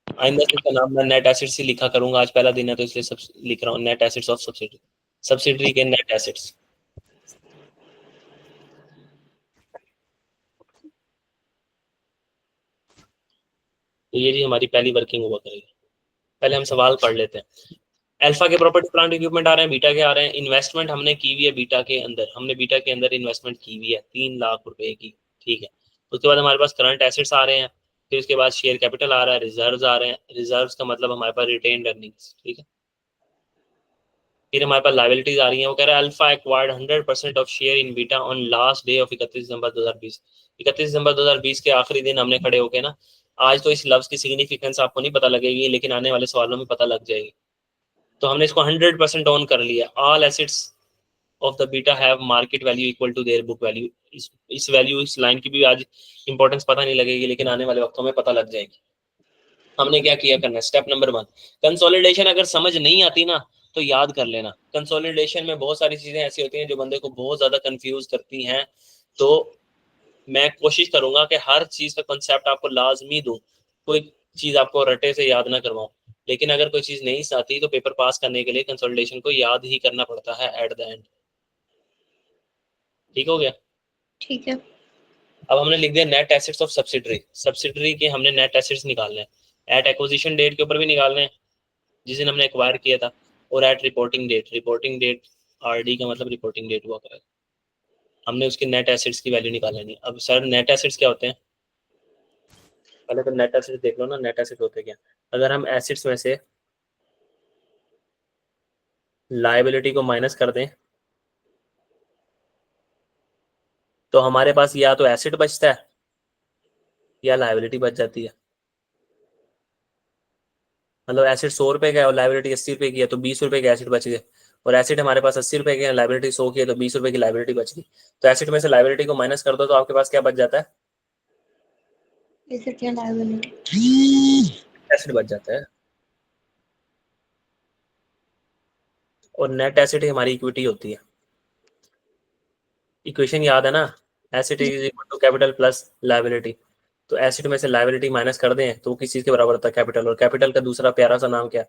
आइंदा से इसका नाम मैं नेट एसेट्स ही लिखा करूंगा, आज पहला दिन है तो इसलिए सब लिख रहा हूँ, net assets of subsidiary, subsidiary के नेट एसेट्स। तो ये जी हमारी पहली वर्किंग हुआ करेगी। पहले हम सवाल पढ़ लेते हैं। अल्फा के प्रॉपर्टी प्लांट इक्विपमेंट आ रहे हैं, बीटा के आ रहे हैं। इन्वेस्टमेंट हमने की हुई है बीटा के अंदर, हमने बीटा के अंदर इन्वेस्टमेंट की हुई है 3 लाख रुपए की, ठीक है। उसके बाद हमारे पास करंट एसेट्स आ रहे हैं, फिर उसके बाद शेयर कैपिटल आ रहा है, रिजर्व्स आ रहे हैं, रिजर्व्स का मतलब हमारे पास रिटेन्ड अर्निंग्स, ठीक है। फिर हमारे पास लायबिलिटीज आ रही हैं, वो कह रहा है alpha acquired 100% of share in beta on last day of 31 दिसंबर 2020। 31 दिसंबर 2020 के आखिरी दिन हमने खड़े होके ना, आज तो इस लफ्ज की सिग्निफिकेंस आपको नहीं पता लगेगी, लेकिन आने वाले सवालों में पता लग जाएगी। तो हमने इसको 100% ऑन कर लिया। All assets of the Beta have market value equal to their book value. इस वैल्यू, इस लाइन की भी आज इंपॉर्टेंस पता नहीं लगेगी, लेकिन आने वाले वक्तों में पता लग जाएगी। हमने क्या किया करना है, स्टेप नंबर 1, कंसोलिडेशन अगर समझ नहीं आती ना तो याद कर लेना। कंसोलिडेशन में बहुत सारी चीजें ऐसी होती हैं जो बंदे को बहुत ज्यादा कंफ्यूज करती हैं, तो मैं कोशिश करूंगा कि हर चीज का कंसेप्ट आपको लाजमी दूं, कोई चीज आपको रटे से याद ना करवाऊं। लेकिन अगर कोई चीज नहीं आती तो पेपर पास करने के लिए कंसोलिडेशन को याद ही करना पड़ता है एट द एंड। ठीक हो गया। ठीक है। अब हमने लिख दिया net assets of subsidiary, subsidiary के हमने नेट एसेट्स निकालने हैं, एट एक्विजिशन डेट के ऊपर भी निकालने हैं जिस दिन हमने एक्वायर किया था, और at reporting date, reporting date RD का मतलब रिपोर्टिंग डेट हुआ करेगा, हमने उसके नेट एसेट्स की वैल्यू निकालनी है। अब सर नेट एसेट्स क्या होते हैं, पहले तो नेट एसेट्स देख लो ना, नेट एसेट होते क्या। अगर हम एसेट्स में से लायबिलिटी को माइनस कर दें तो हमारे पास या तो एसेट बचता है या लायबिलिटी बच जाती है। मतलब एसेट 100 रुपए का है और लायबिलिटी 80 रुपए की है, तो 20 रुपए के एसेट बच गए, और एसेट हमारे पास 80 रुपए के हैं, लायबिलिटी 100 की है, तो 20 रुपए की लायबिलिटी बच गई। तो एसेट में से लायबिलिटी को माइनस कर दो तो आपके पास क्या बच जाता है, एसेट या लायबिलिटी, एसेट बच जाता है, और नेट एसेट हमारी इक्विटी होती है। इक्वेशन याद है ना, asset is equal to capital plus liability. तो एसेट में से लायबिलिटी माइनस कर दें तो किस चीज के बराबर होता है, कैपिटल, और कैपिटल का दूसरा प्यारा सा नाम क्या है,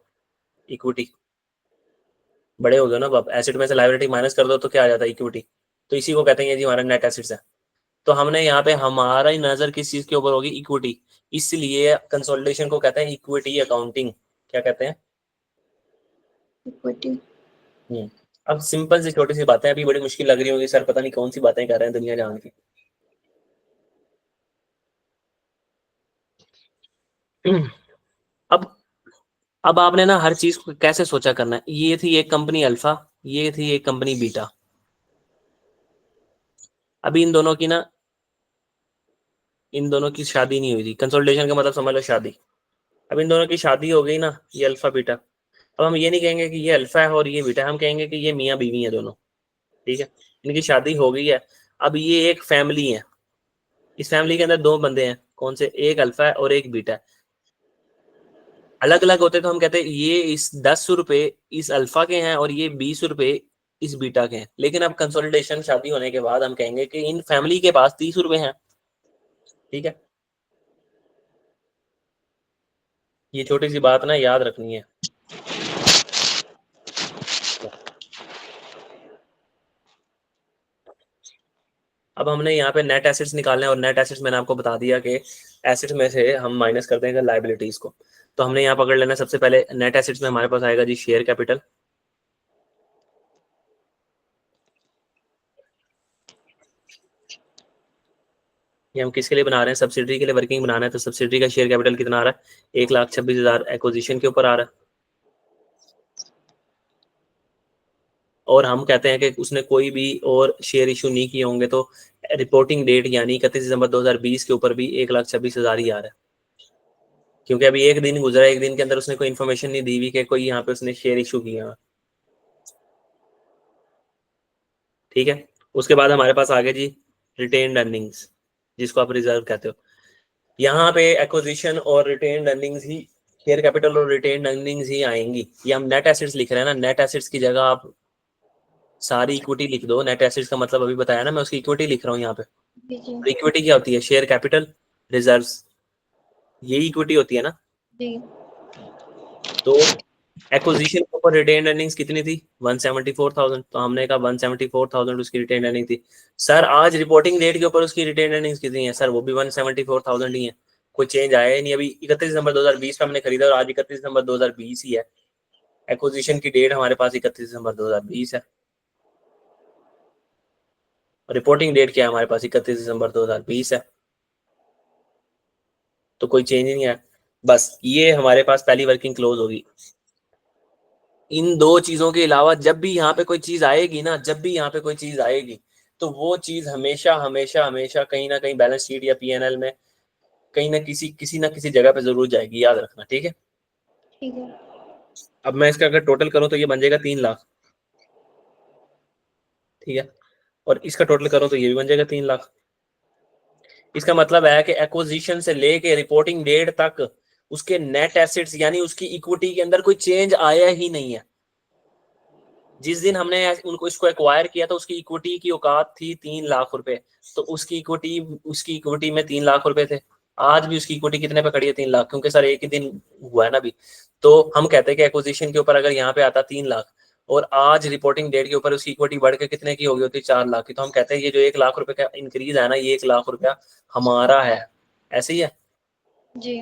इक्विटी। बड़े हो गए ना अब, एसेट में से लायबिलिटी माइनस कर दो तो क्या आ जाता है, इक्विटी। तो इसी को कहते हैं जी हमारा नेट एसेट्स है। तो हमने यहाँ पे हमारा ही नजर किस चीज के ऊपर होगी, इक्विटी, इसलिए कंसोलिडेशन को कहते हैं इक्विटी अकाउंटिंग। क्या कहते हैं, इक्विटी। अब सिंपल सी छोटी सी बातें, अभी बड़ी मुश्किल लग रही होगी, सर पता नहीं कौन सी बातें कर रहे हैं दुनिया जान की। अब आपने ना हर चीज को कैसे सोचा करना है। ये थी एक कंपनी अल्फा, ये थी एक कंपनी बीटा। अभी इन दोनों की ना, इन दोनों की शादी नहीं हुई थी, कंसोलिडेशन का मतलब समझ लो शादी। अब इन दोनों की शादी हो गई ना, ये अल्फा बीटा। अब हम ये नहीं कहेंगे कि ये अल्फा है और ये बीटा है, हम कहेंगे कि ये मियाँ बीवी है दोनों, ठीक है। इनकी शादी हो गई है, अब ये एक फैमिली है। इस फैमिली के अंदर दो बंदे हैं, कौन से, एक अल्फा है और एक बीटा है। अलग अलग होते तो हम कहते हैं ये इस 10 रुपए इस अल्फा के हैं और ये 20 रुपए इस बीटा के हैं। लेकिन अब कंसोलिडेशन शादी होने के बाद हम कहेंगे कि इन फैमिली के पास 30 रुपए हैं, ठीक है। ये छोटी सी बात ना याद रखनी है। अब हमने यहाँ पे नेट एसेट्स निकालने हैं, और नेट एसेट्स मैंने आपको बता दिया कि एसेट्स में से हम माइनस कर देंगे लाइबिलिटीज को। तो हमने यहाँ पकड़ लेना, सबसे पहले नेट एसेट्स में हमारे पास आएगा जी शेयर कैपिटल। ये हम किसके लिए बना रहे हैं, सब्सिडरी के लिए वर्किंग बनाना है। तो सब्सिडरी का शेयर कैपिटल कितना आ रहा है, 1,26,000 एक्विजिशन के ऊपर आ रहा है। और हम कहते हैं कि उसने कोई भी और शेयर इशू नहीं किए होंगे, तो रिपोर्टिंग डेट यानी 31 दिसंबर 2020 के ऊपर भी 1,26,000 ही आ रहा है। क्योंकि अभी एक दिन गुजरा, एक दिन के अंदर उसने कोई इन्फॉर्मेशन नहीं दी हुई कि कोई यहाँ पे उसने शेयर इशू किया, ठीक है। उसके बाद हमारे पास आ गया जी रिटेन्ड अर्निंग्स, जिसको आप रिजर्व कहते हो। यहाँ पे एक्विजिशन और रिटेन्ड अर्निंग्स ही, शेयर कैपिटल और रिटेन्ड अर्निंग्स ही आएंगी। ये हम नेट एसेट्स लिख रहे हैं ना, नेट एसेट्स की जगह आप सारी इक्विटी लिख दो। नेट एसेट्स का मतलब अभी बताया ना, मैं उसकी इक्विटी लिख रहा हूँ यहाँ पे। जी इक्विटी क्या होती है, शेयर कैपिटल रिजर्व्स, यही इक्विटी होती है ना। जी। तो एक्विजिशन के ऊपर रिटेन्ड अर्निंग्स कितनी थी, 174,000। तो हमने कहा 174,000 उसकी रिटेन्ड अर्निंग थी। सर आज रिपोर्टिंग डेट के ऊपर उसकी रिटेन्ड अर्निंग्स कितनी है, सर वो भी 174,000 ही है, कोई चेंज आया ही नहीं। अभी 31 दिसंबर 2020 पे हमने खरीदा और आज 31 दिसंबर 2020 ही है। एक्विजिशन की डेट हमारे पास 31 दिसंबर 2020 है, रिपोर्टिंग डेट क्या है हमारे पास, 31 दिसंबर 2020 है। तो कोई चेंज ही नहीं है। बस ये हमारे पास पहली वर्किंग क्लोज होगी। इन दो चीजों के अलावा जब भी यहाँ पे कोई चीज आएगी ना, जब भी यहाँ पे कोई चीज आएगी, तो वो चीज हमेशा हमेशा हमेशा कहीं ना कहीं बैलेंस शीट या पीएनएल में कहीं ना किसी जगह पे जरूर जाएगी, याद रखना, ठीक है। ठीक है। अब मैं इसका अगर टोटल करूं तो ये बन जाएगा 3 लाख, ठीक है। और इसका टोटल करूं तो ये भी बन जाएगा 3 लाख। इसका मतलब है कि एक्विजिशन से लेके रिपोर्टिंग डेट तक उसके नेट एसेट्स यानी उसकी इक्विटी के अंदर कोई चेंज आया ही नहीं है। जिस दिन हमने उनको इसको एक्वायर किया था उसकी इक्विटी की औकात थी 3 लाख रुपए, तो उसकी इक्विटी में 3 लाख रुपए थे। आज भी उसकी इक्विटी कितने पे खड़ी है, 3 लाख, क्योंकि सर एक ही दिन हुआ है ना अभी। तो हम कहते हैं कि एक्विजिशन के ऊपर अगर यहाँ पे आता 3 लाख और आज रिपोर्टिंग डेट के ऊपर उसकी इक्विटी बढ़ के कितने की होगी होती, 4 लाख की, तो हम कहते हैं ये जो 1 लाख रुपए का इंक्रीज है ना, ये 1 लाख रुपया हमारा है। ऐसे ही है। जी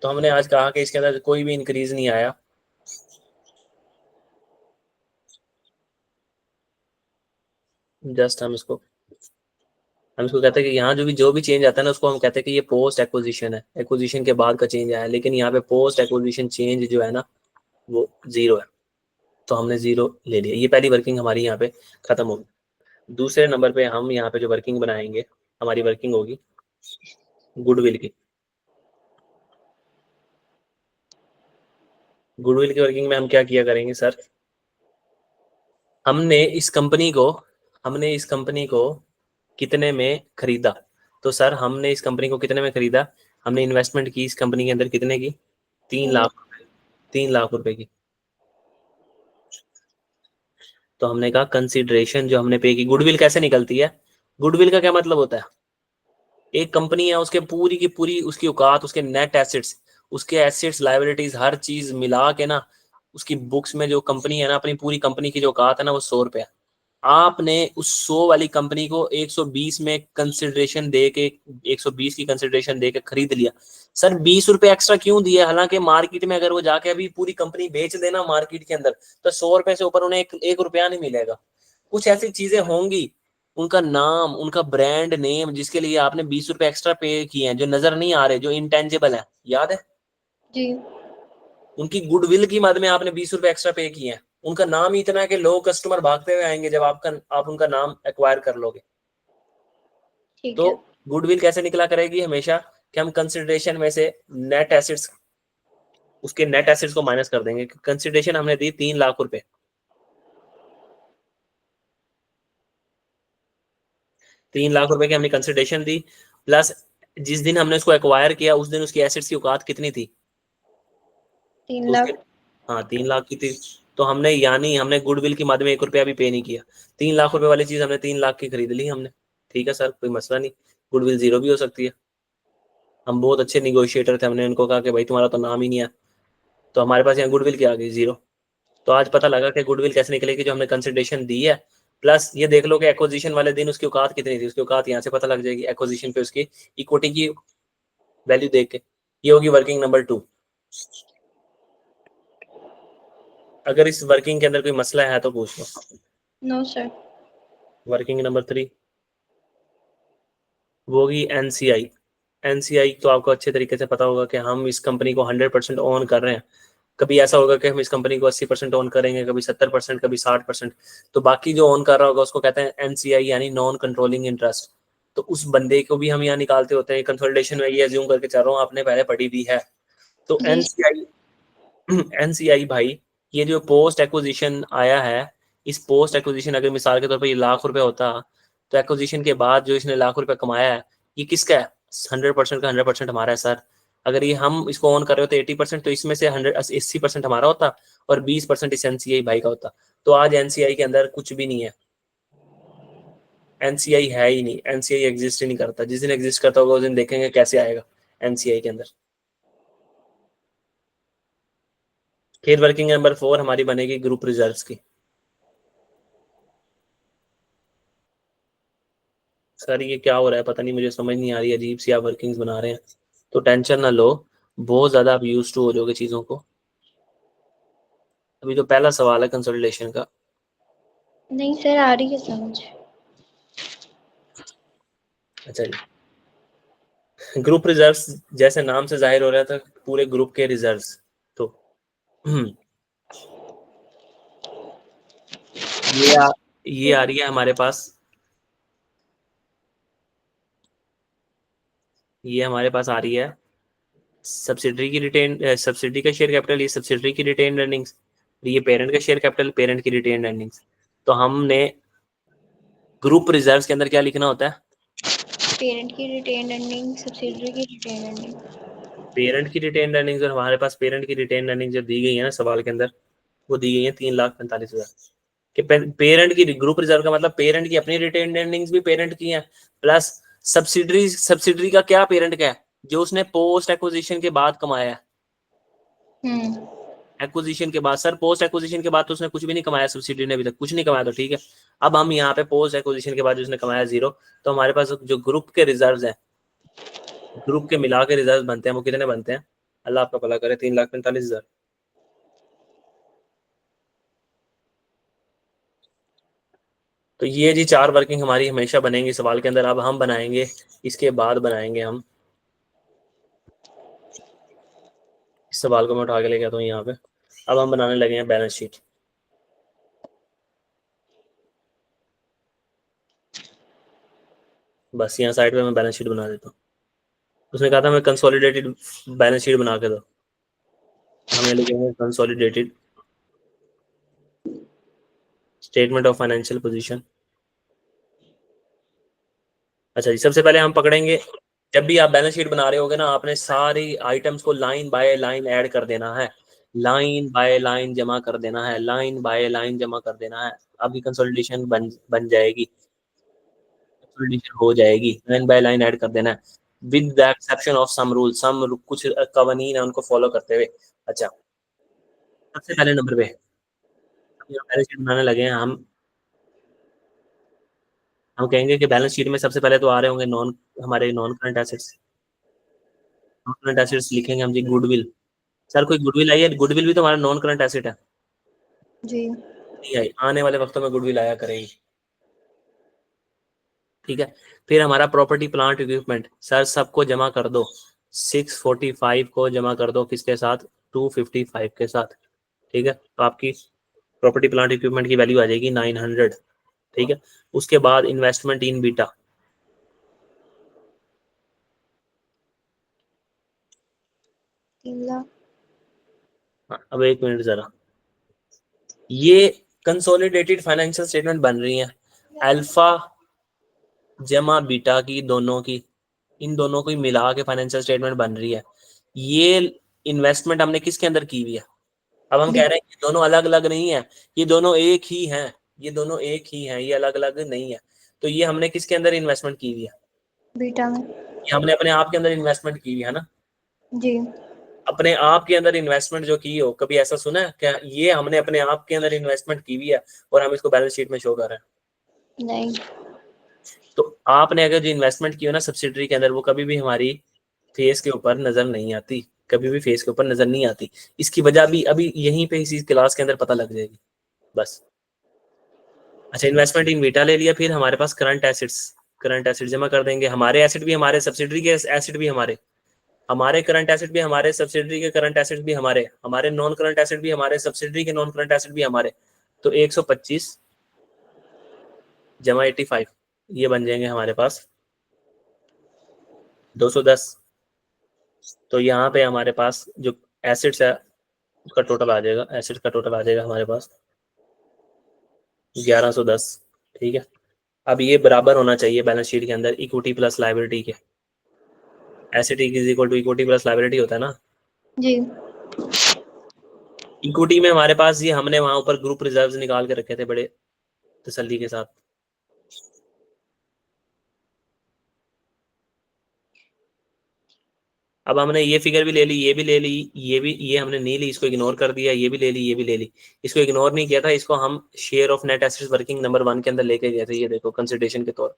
तो हमने आज कहा कि इसके अंदर कोई भी इंक्रीज नहीं आया। जस्ट हम इसको कहते हैं कि यहाँ जो भी चेंज आता है ना, उसको हम कहते हैं कि ये पोस्ट एक्विजिशन है, एक्विजिशन के बाद का चेंज आया है। लेकिन यहाँ पे पोस्ट एक्विजिशन चेंज जो है ना वो 0 है, तो हमने 0 ले लिया। ये पहली वर्किंग हमारी यहाँ पे खत्म होगी। दूसरे नंबर पे हम यहाँ पे जो वर्किंग बनाएंगे, हमारी वर्किंग होगी गुडविल की। गुडविल की वर्किंग में हम क्या किया करेंगे सर, हमने इस कंपनी को कितने में खरीदा, तो सर हमने इस कंपनी को कितने में खरीदा, हमने इन्वेस्टमेंट की इस कंपनी के अंदर कितने की, 3 लाख, 3 लाख रुपए की। तो हमने कहा कंसिडरेशन जो हमने पे की, गुडविल कैसे निकलती है, गुडविल का क्या मतलब होता है, एक कंपनी है उसके पूरी की पूरी उसकी औकात, उसके नेट एसेट्स, उसके एसेट्स लाइबिलिटीज हर चीज मिला के ना, उसकी बुक्स में जो कंपनी है ना, अपनी पूरी कंपनी की जो औकात है ना वो 100 रुपया, आपने उस 100 वाली कंपनी को 120 में कंसिडरेशन दे के, 120 की कंसिडरेशन दे के खरीद लिया। सर 20 रुपए एक्स्ट्रा क्यों दिए, हालांकि मार्केट में अगर वो जाके अभी पूरी कंपनी बेच देना मार्केट के अंदर, तो 100 रुपए से ऊपर उन्हें एक रुपया नहीं मिलेगा। कुछ ऐसी चीजें होंगी, उनका नाम, उनका ब्रांड नेम, जिसके लिए आपने 20 रुपए एक्स्ट्रा पे किए हैं, जो नजर नहीं आ रहे, जो इंटेंजिबल है, याद है, जी उनकी गुडविल की मद में आपने 20 रुपए एक्स्ट्रा पे किए हैं। उनका नाम ही इतना है कि लोग कस्टमर भागते हुए आएंगे जब आप उनका नाम एक्वायर कर लोगे। ठीक तो है। गुडविल कैसे निकला करेगी हमेशा, कि हम कंसिडरेशन में से नेट एसेट्स, उसके नेट एसेट्स को माइनस कर देंगे। कंसिडरेशन हमने दी 3 लाख रुपए, 3 लाख रुपए की हमने कंसिडरेशन दी, प्लस जिस दिन हमने उसको एक्वायर किया उस दिन उसकी एसेट्स की औकात कितनी थी, तीन तो उसके, लाख हाँ 3 लाख की थी। तो हमने यानी हमने गुडविल की मद में 1 रुपया भी पे नहीं किया, 3 लाख रुपए वाली चीज हमने 3 लाख की खरीद ली हमने। ठीक है सर, कोई मसला नहीं, गुडविल जीरो भी हो सकती है। हम बहुत अच्छे निगोशिएटर थे, हमने उनको कहा कि भाई तुम्हारा तो नाम ही नहीं है, तो हमारे पास यहाँ गुडविल क्या आ गई, जीरो। तो आज पता लगा कि गुडविल कैसे निकलेगी, जो हमने कंसिडरेशन दी है, प्लस ये देख लो कि एक्विजिशन वाले दिन उसकी औकात कितनी थी, उसकी औकात यहाँ से पता लग जाएगी एक्विजिशन पे उसकी इक्विटी की वैल्यू देख के। ये होगी वर्किंग नंबर 2। अगर इस वर्किंग के अंदर कोई मसला है तो पूछ लो। No sir. वर्किंग नंबर 3 वो होगी एनसीआई। एनसीआई तो आपको अच्छे तरीके से पता होगा कि हम इस कंपनी को 100% ओन कर रहे हैं। कभी ऐसा होगा कि हम इस कंपनी को 80% ओन करेंगे, कभी 70%, कभी 60%। तो बाकी जो ओन कर रहा होगा उसको कहते हैं एनसीआई, यानी नॉन कंट्रोलिंग इंटरेस्ट। तो उस बंदे को भी हम यहाँ निकालते होते हैं कंसोलिडेशन में, ये अज्यूम करके चल रहा हूँ आपने पहले पढ़ी भी है। तो जी एनसीआई, एनसीआई भाई, ये जो पोस्ट एक्विजिशन आया है, इस पोस्ट एक्विजिशन अगर मिसाल के तौर पर ये लाख रुपए होता, तो एक्विजिशन के बाद जो इसने लाख रुपए कमाया है, ये किसका है, 100% का 100% हमारा है सर। अगर ये हम इसको ऑन कर रहे होते 80%, तो इसमें से 80% हमारा होता और 20% इस एनसीआई भाई का होता। तो आज एनसीआई के अंदर कुछ भी नहीं है, एनसीआई है ही नहीं, एनसीआई एग्जिस्ट ही नहीं करता। जिस दिन एग्जिस्ट करता होगा उस दिन देखेंगे कैसे आएगा एनसीआई के अंदर। फिर वर्किंग नंबर 4 हमारी बनेगी ग्रुप रिजर्व्स की। सर ये क्या हो रहा है पता नहीं, मुझे समझ नहीं आ रही, अजीब सी आप वर्किंग्स बना रहे हैं। तो टेंशन ना लो, बहुत ज्यादा आप यूज टू हो जाओगे चीजों को। अभी तो पहला सवाल है कंसोलिडेशन का। नहीं सर, आ रही है समझ। अच्छा जी, ग्रुप रिजर्व्स जैसे नाम से जाहिर हो रहा था, पूरे ग्रुप के रिजर्व्स। तो ये आ, ये आ रही है हमारे पास, ये हमारे पास आ रही है सब्सिडरी की रिटेन, सब्सिडरी का शेयर कैपिटल, ये सब्सिडरी की रिटेन अर्निंग्स, ये पेरेंट का शेयर कैपिटल, पेरेंट की रिटेन अर्निंग्स। तो हमने ग्रुप रिजर्व्स के अंदर क्या लिखना होता है, पेरेंट की रिटेन अर्निंग, सब्सिडरी की रिटेन अर्निंग। पेरेंट की रिटेन अर्निंग्स। और हमारे पास पेरेंट की रिटेन अर्निंग जो दी गई है ना सवाल के अंदर, वो दी गई है 3,45,000 कि पेरेंट की, ग्रुप रिजर्व का मतलब पेरेंट की अपनी रिटेन अर्निंग्स भी पेरेंट की हैं, प्लस सब्सिडरी, सब्सिडरी का क्या, पेरेंट का है जो उसने पोस्ट एक्विजिशन के बाद कमाया है। हम्म। एक्विजिशन के बाद सर, पोस्ट एक्विजिशन के बाद तो उसने कुछ भी नहीं कमाया, सब्सिडी ने अभी तक कुछ नहीं कमाया, तो ठीक है। अब हम यहाँ पे पोस्ट एक्विजिशन के बाद उसने कमाया जीरो, तो हमारे पास जो ग्रुप के रिजर्व्स हैं, ग्रुप के मिला के रिजर्व बनते हैं, वो कितने बनते हैं, अल्लाह आपका भला करे, 3,45,000। तो ये जी 4 वर्किंग हमारी हमेशा बनेंगी सवाल के अंदर। अब हम बनाएंगे, इसके बाद बनाएंगे हम, इस सवाल को मैं उठा के लेके आता हूँ यहाँ पे। अब हम बनाने लगे हैं बैलेंस शीट। बस यहाँ साइड पे मैं बैलेंस शीट बना देता हूँ। उसने कहा था मैं कंसोलिडेटेड बैलेंस शीट बना के दो, हमने लिखेंगे consolidated statement of financial position अच्छा जी, सबसे पहले हम पकड़ेंगे, जब भी आप बैलेंस शीट बना रहे होगे ना, आपने सारी आइटम्स को लाइन बाय लाइन ऐड कर देना है, लाइन बाय लाइन जमा कर देना है, लाइन बाय लाइन जमा कर देना है। अभी कंसोलिडेशन बन जाएगी, कंसोलिडेशन हो जाएगी, लाइन बाय लाइन ऐड कर देना है with the exception of sum rule, कुछ कवानीन है उनको फॉलो करते हुए। अच्छा, सबसे पहले नंबर पे बैलेंस शीट बनाने लगे हैं हम कहेंगे कि बैलेंस शीट में सबसे पहले तो आ रहे होंगे हमारे non current assets. Non current assets लिखेंगे हम जी, गुडविल। सर कोई गुडविल आई है? गुडविल भी तो हमारा नॉन करंट एसेट है। जी। नहीं आई, आने वाले वक्तों में गुडविल आया करेगी। ठीक है, फिर हमारा प्रॉपर्टी प्लांट इक्विपमेंट, सर सबको जमा कर दो, 645 को जमा कर दो किसके साथ? 255 के साथ। ठीक है, तो आपकी प्रॉपर्टी प्लांट इक्विपमेंट की वैल्यू आ जाएगी 900। ठीक है, उसके बाद इन्वेस्टमेंट इन बीटा, 3 लाख। अब एक मिनट जरा, ये कंसोलिडेटेड फाइनेंशियल स्टेटमेंट बन रही है अल्फा जमा बीटा की, दोनों की, इन दोनों को मिला के फाइनेंशियल स्टेटमेंट बन रही है। ये इन्वेस्टमेंट हमने किसके अंदर की हुई है? अब हम कह रहे हैं ये दोनों अलग अलग नहीं है, ये दोनों एक ही हैं, ये दोनों एक ही हैं, ये अलग अलग नहीं है। तो ये हमने किसके अंदर इन्वेस्टमेंट की हुई है? बीटा में। ये हमने अपने आप के अंदर इन्वेस्टमेंट की हुई है ना। जी। अपने आप के अंदर इन्वेस्टमेंट जो की हो, कभी ऐसा सुना है क्या ये हमने अपने आप के अंदर इन्वेस्टमेंट की हुई है और हम इसको बैलेंस शीट में शो कर रहे हैं? नहीं। तो आपने अगर जो इन्वेस्टमेंट की हो ना सब्सिडरी के अंदर, वो कभी भी हमारी फेस के ऊपर नजर नहीं आती, कभी भी फेस के ऊपर नजर नहीं आती। इसकी वजह भी अभी यहीं पे इसी क्लास के अंदर पता लग जाएगी बस। अच्छा, इन्वेस्टमेंट इन वीटा ले लिया, फिर हमारे पास करंट एसेट्स, करंट एसेट जमा कर देंगे, हमारे एसेट भी हमारे, सब्सिडरी के एसेट भी हमारे, हमारे करंट एसेट भी हमारे, सब्सिडरी के करंट एसेट भी हमारे, हमारे नॉन करंट एसेट भी हमारे, सब्सिडरी के नॉन करंट एसेट भी हमारे। तो 125 जमा 85, ये बन जाएंगे हमारे पास 210। तो यहाँ पे हमारे पास जो एसेट्स है उसका टोटल आ जाएगा, एसेट का टोटल आ जाएगा हमारे पास 1110। ठीक है, अब ये बराबर होना चाहिए बैलेंस शीट के अंदर इक्विटी प्लस लायबिलिटी के। Asset is equal to equity plus liability होता है ना। जी। इक्विटी में हमारे पास ये हमने वहां ऊपर ग्रुप रिजर्व्स निकाल के रखे थे बड़े तसल्ली के साथ। अब हमने ये फिगर भी ले ली, ये भी ले ली, ये हमने नहीं ली, इसको इग्नोर कर दिया, ये भी ले ली, ये भी ले ली, इसको इग्नोर नहीं किया था, इसको हम share of net assets working number 1 के अंदर लेके गए थे। ये देखो कंसिडरेशन के तौर,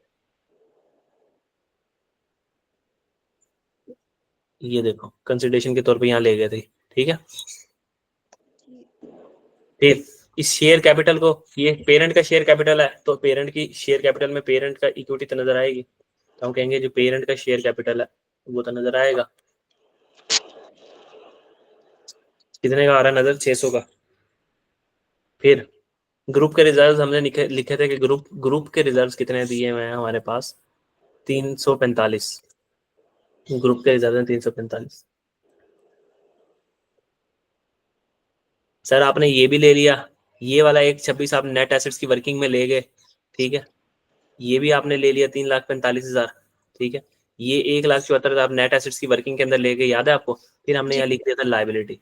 ये देखो कंसिडरेशन के तौर पे यहाँ ले गए थे। ठीक है, फिर इस शेयर कैपिटल को, ये पेरेंट का शेयर कैपिटल है, तो पेरेंट की शेयर कैपिटल में पेरेंट का इक्विटी तो नजर आएगी, तो हम कहेंगे जो पेरेंट का शेयर कैपिटल है वो तो नजर आएगा। कितने का आ रहा है नजर? 600 का। फिर ग्रुप के रिजर्व्स हमने लिखे थे कि ग्रुप के रिजर्व्स कितने दिए हुए हैं हमारे पास? 345। ग्रुप के रिजर्व हैं 345। सर आपने ये भी ले लिया, ये वाला 126 आप नेट एसेट्स की वर्किंग में ले गए। ठीक है, ये भी आपने ले लिया 3,45,000। ठीक है, ये 1,74,000 आप नेट एसेट्स की वर्किंग के अंदर ले गए, याद है आपको? फिर हमने जी। यहाँ लिख दिया था लाइबिलिटी।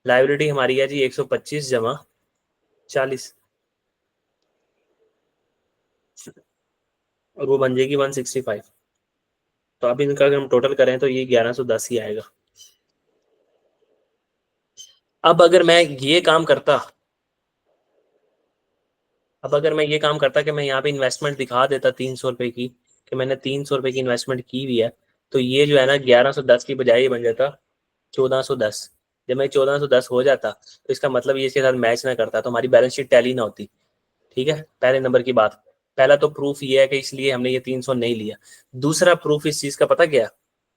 लाइबिलिटी हमारी है जी 125 जमा 40, और वो बन जाएगी 165। तो अब इनका अगर हम टोटल करें तो ये 1110 ही आएगा। अब अगर मैं ये काम करता, अब अगर मैं ये काम करता कि मैं यहाँ पे इन्वेस्टमेंट दिखा देता 300 रुपए की, कि मैंने 300 रुपए की इन्वेस्टमेंट की हुई है, तो ये जो है ना 1110 की बजाय ये बन जाता 1410। जब मैं 1410 हो जाता तो इसका मतलब ये इसके साथ मैच ना करता, तो हमारी बैलेंस शीट टैली ना होती। ठीक है, पहले नंबर की बात। पहला तो प्रूफ ये है कि इसलिए हमने ये 300 नहीं लिया। दूसरा प्रूफ इस चीज का पता क्या?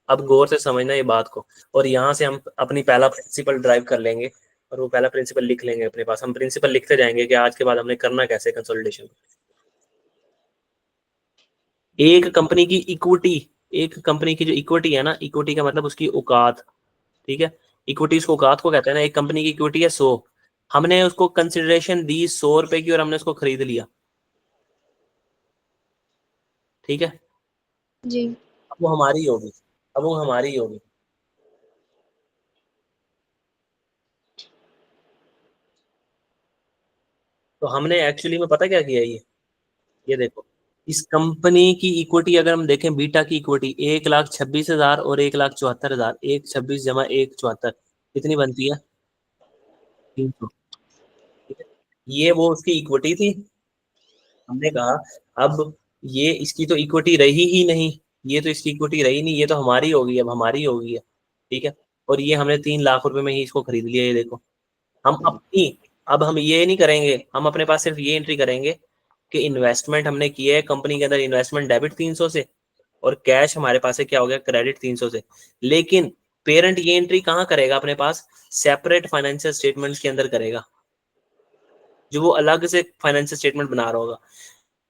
अब गौर से समझना ये बात को, और यहाँ से हम अपनी पहला प्रिंसिपल ड्राइव कर लेंगे, और वो पहला प्रिंसिपल लिख लेंगे अपने पास। हम प्रिंसिपल लिखते जाएंगे कि आज के बाद हमने करना कैसे कंसोलिडेशन। एक कंपनी की इक्विटी, एक कंपनी की जो इक्विटी है ना, इक्विटी का मतलब उसकी औकात। ठीक है, इक्विटी उसको औकात को कहते हैं ना। एक कंपनी की इक्विटी है 100, हमने उसको कंसिडरेशन दी 100 रुपए की और हमने उसको खरीद लिया। ठीक है, जी। अब वो हमारी होगी, अब वो हमारी होगी। तो हमने एक्चुअली में पता क्या किया, ये देखो, इस कंपनी की इक्विटी अगर हम देखें, बीटा की इक्विटी 1,26,000 और 1,74,000, 1,26 जमा 1,74 कितनी बनती है, 300। ठीक है, ये वो उसकी इक्विटी थी। हमने कहा अब ये इसकी तो इक्विटी रही ही नहीं, ये तो इसकी इक्विटी रही नहीं, ये तो हमारी होगी, अब हमारी होगी है। ठीक है, और ये हमने 3 लाख रुपए में ही इसको खरीद लिया, ये देखो। हम अपनी, अब हम ये नहीं करेंगे, हम अपने पास सिर्फ ये एंट्री करेंगे कि इन्वेस्टमेंट हमने किया है कंपनी के अंदर, इन्वेस्टमेंट डेबिट 300 से, और कैश हमारे पास है क्या हो गया, क्रेडिट 300 से। लेकिन पेरेंट ये एंट्री कहाँ करेगा अपने पास, सेपरेट फाइनेंशियल स्टेटमेंट्स के अंदर करेगा, जो वो अलग से फाइनेंशियल स्टेटमेंट बना रहा होगा।